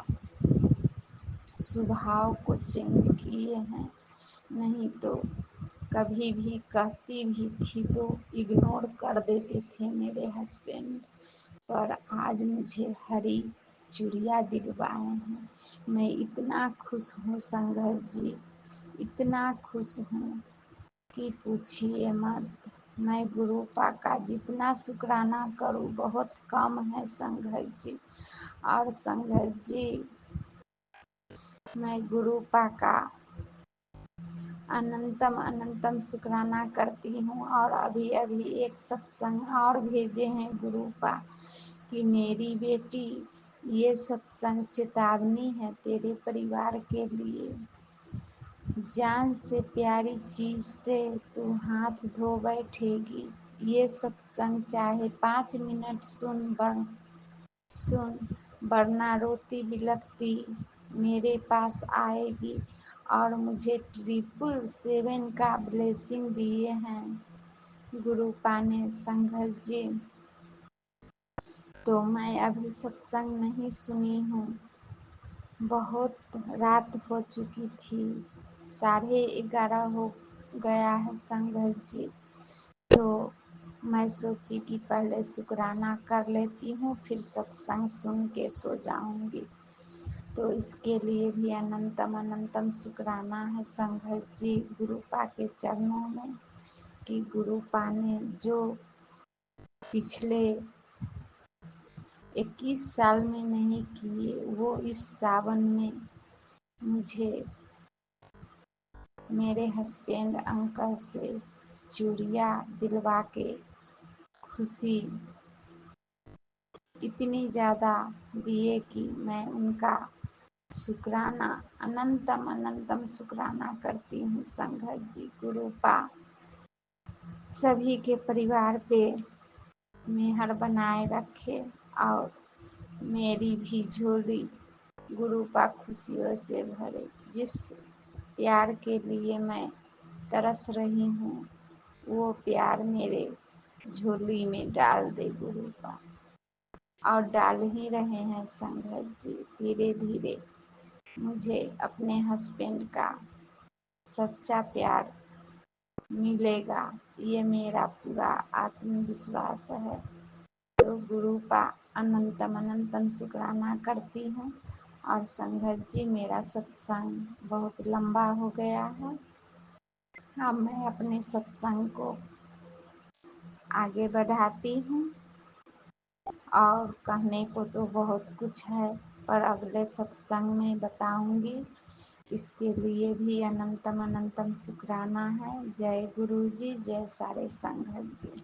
स्वभाव को चेंज किए हैं। नहीं तो कभी भी कहती भी थी तो इग्नोर कर देते थे मेरे हस्बैंड, पर आज मुझे हरी चूड़ियाँ दिलवाए हैं। मैं इतना खुश हूँ संगत जी, इतना खुश हूँ कि पूछिए मत। मैं गुरुपा का जितना शुक्राना करूँ बहुत कम है संगत जी। और संगत जी, मैं गुरुपा का अनंतम अनंतम शुक्राना करती हूँ। और अभी अभी एक सत्संग और भेजे हैं गुरुपा कि मेरी बेटी, ये सत्संग चेतावनी है तेरे परिवार के लिए। जान से प्यारी चीज से तू हाथ धो बैठेगी। ये सत्संग चाहे 5 मिनट सुन, वरना रोती बिलखती मेरे पास आएगी। और मुझे 777 का ब्लेसिंग दिए हैं गुरुपा ने संघर्ष जी। तो मैं अभी सत्संग नहीं सुनी हूँ, बहुत रात हो चुकी थी, 11:30 हो गया है संघर्ष जी। तो मैं सोची कि पहले शुक्राना कर लेती हूँ, फिर सत्संग सुन के सो जाऊंगी। तो इसके लिए भी अनंतम अनंतम शुक्राना है संघर्ष जी गुरुपा के चरणों में, कि गुरुपा ने जो पिछले 21 साल में नहीं किए, वो इस सावन में मुझे मेरे हस्बैंड अंकल से चूड़ियाँ दिलवा के खुशी इतनी ज़्यादा दिए कि मैं उनका शुक्राना अनंतम अनंतम शुक्राना करती हूँ संघर्ष जी। गुरुपा सभी के परिवार पे मेहर बनाए रखे और मेरी भी झोली गुरुपा खुशियों से भरे। जिस प्यार के लिए मैं तरस रही हूँ, वो प्यार मेरे झोली में डाल दे गुरुपा, और डाल ही रहे हैं संघर्ष जी। धीरे धीरे मुझे अपने हस्बैंड का सच्चा प्यार मिलेगा, ये मेरा पूरा आत्मविश्वास है। तो गुरुपा अनंतम अनंतम शुक्राना करती हूँ। और संघर्ष जी, मेरा सत्संग बहुत लंबा हो गया है, अब मैं अपने सत्संग को आगे बढ़ाती हूँ। और कहने को तो बहुत कुछ है, पर अगले सत्संग में बताऊंगी। इसके लिए भी अनंतम अनंतम शुक्राना है। जय गुरु जी, जय सारे संघर्ष जी।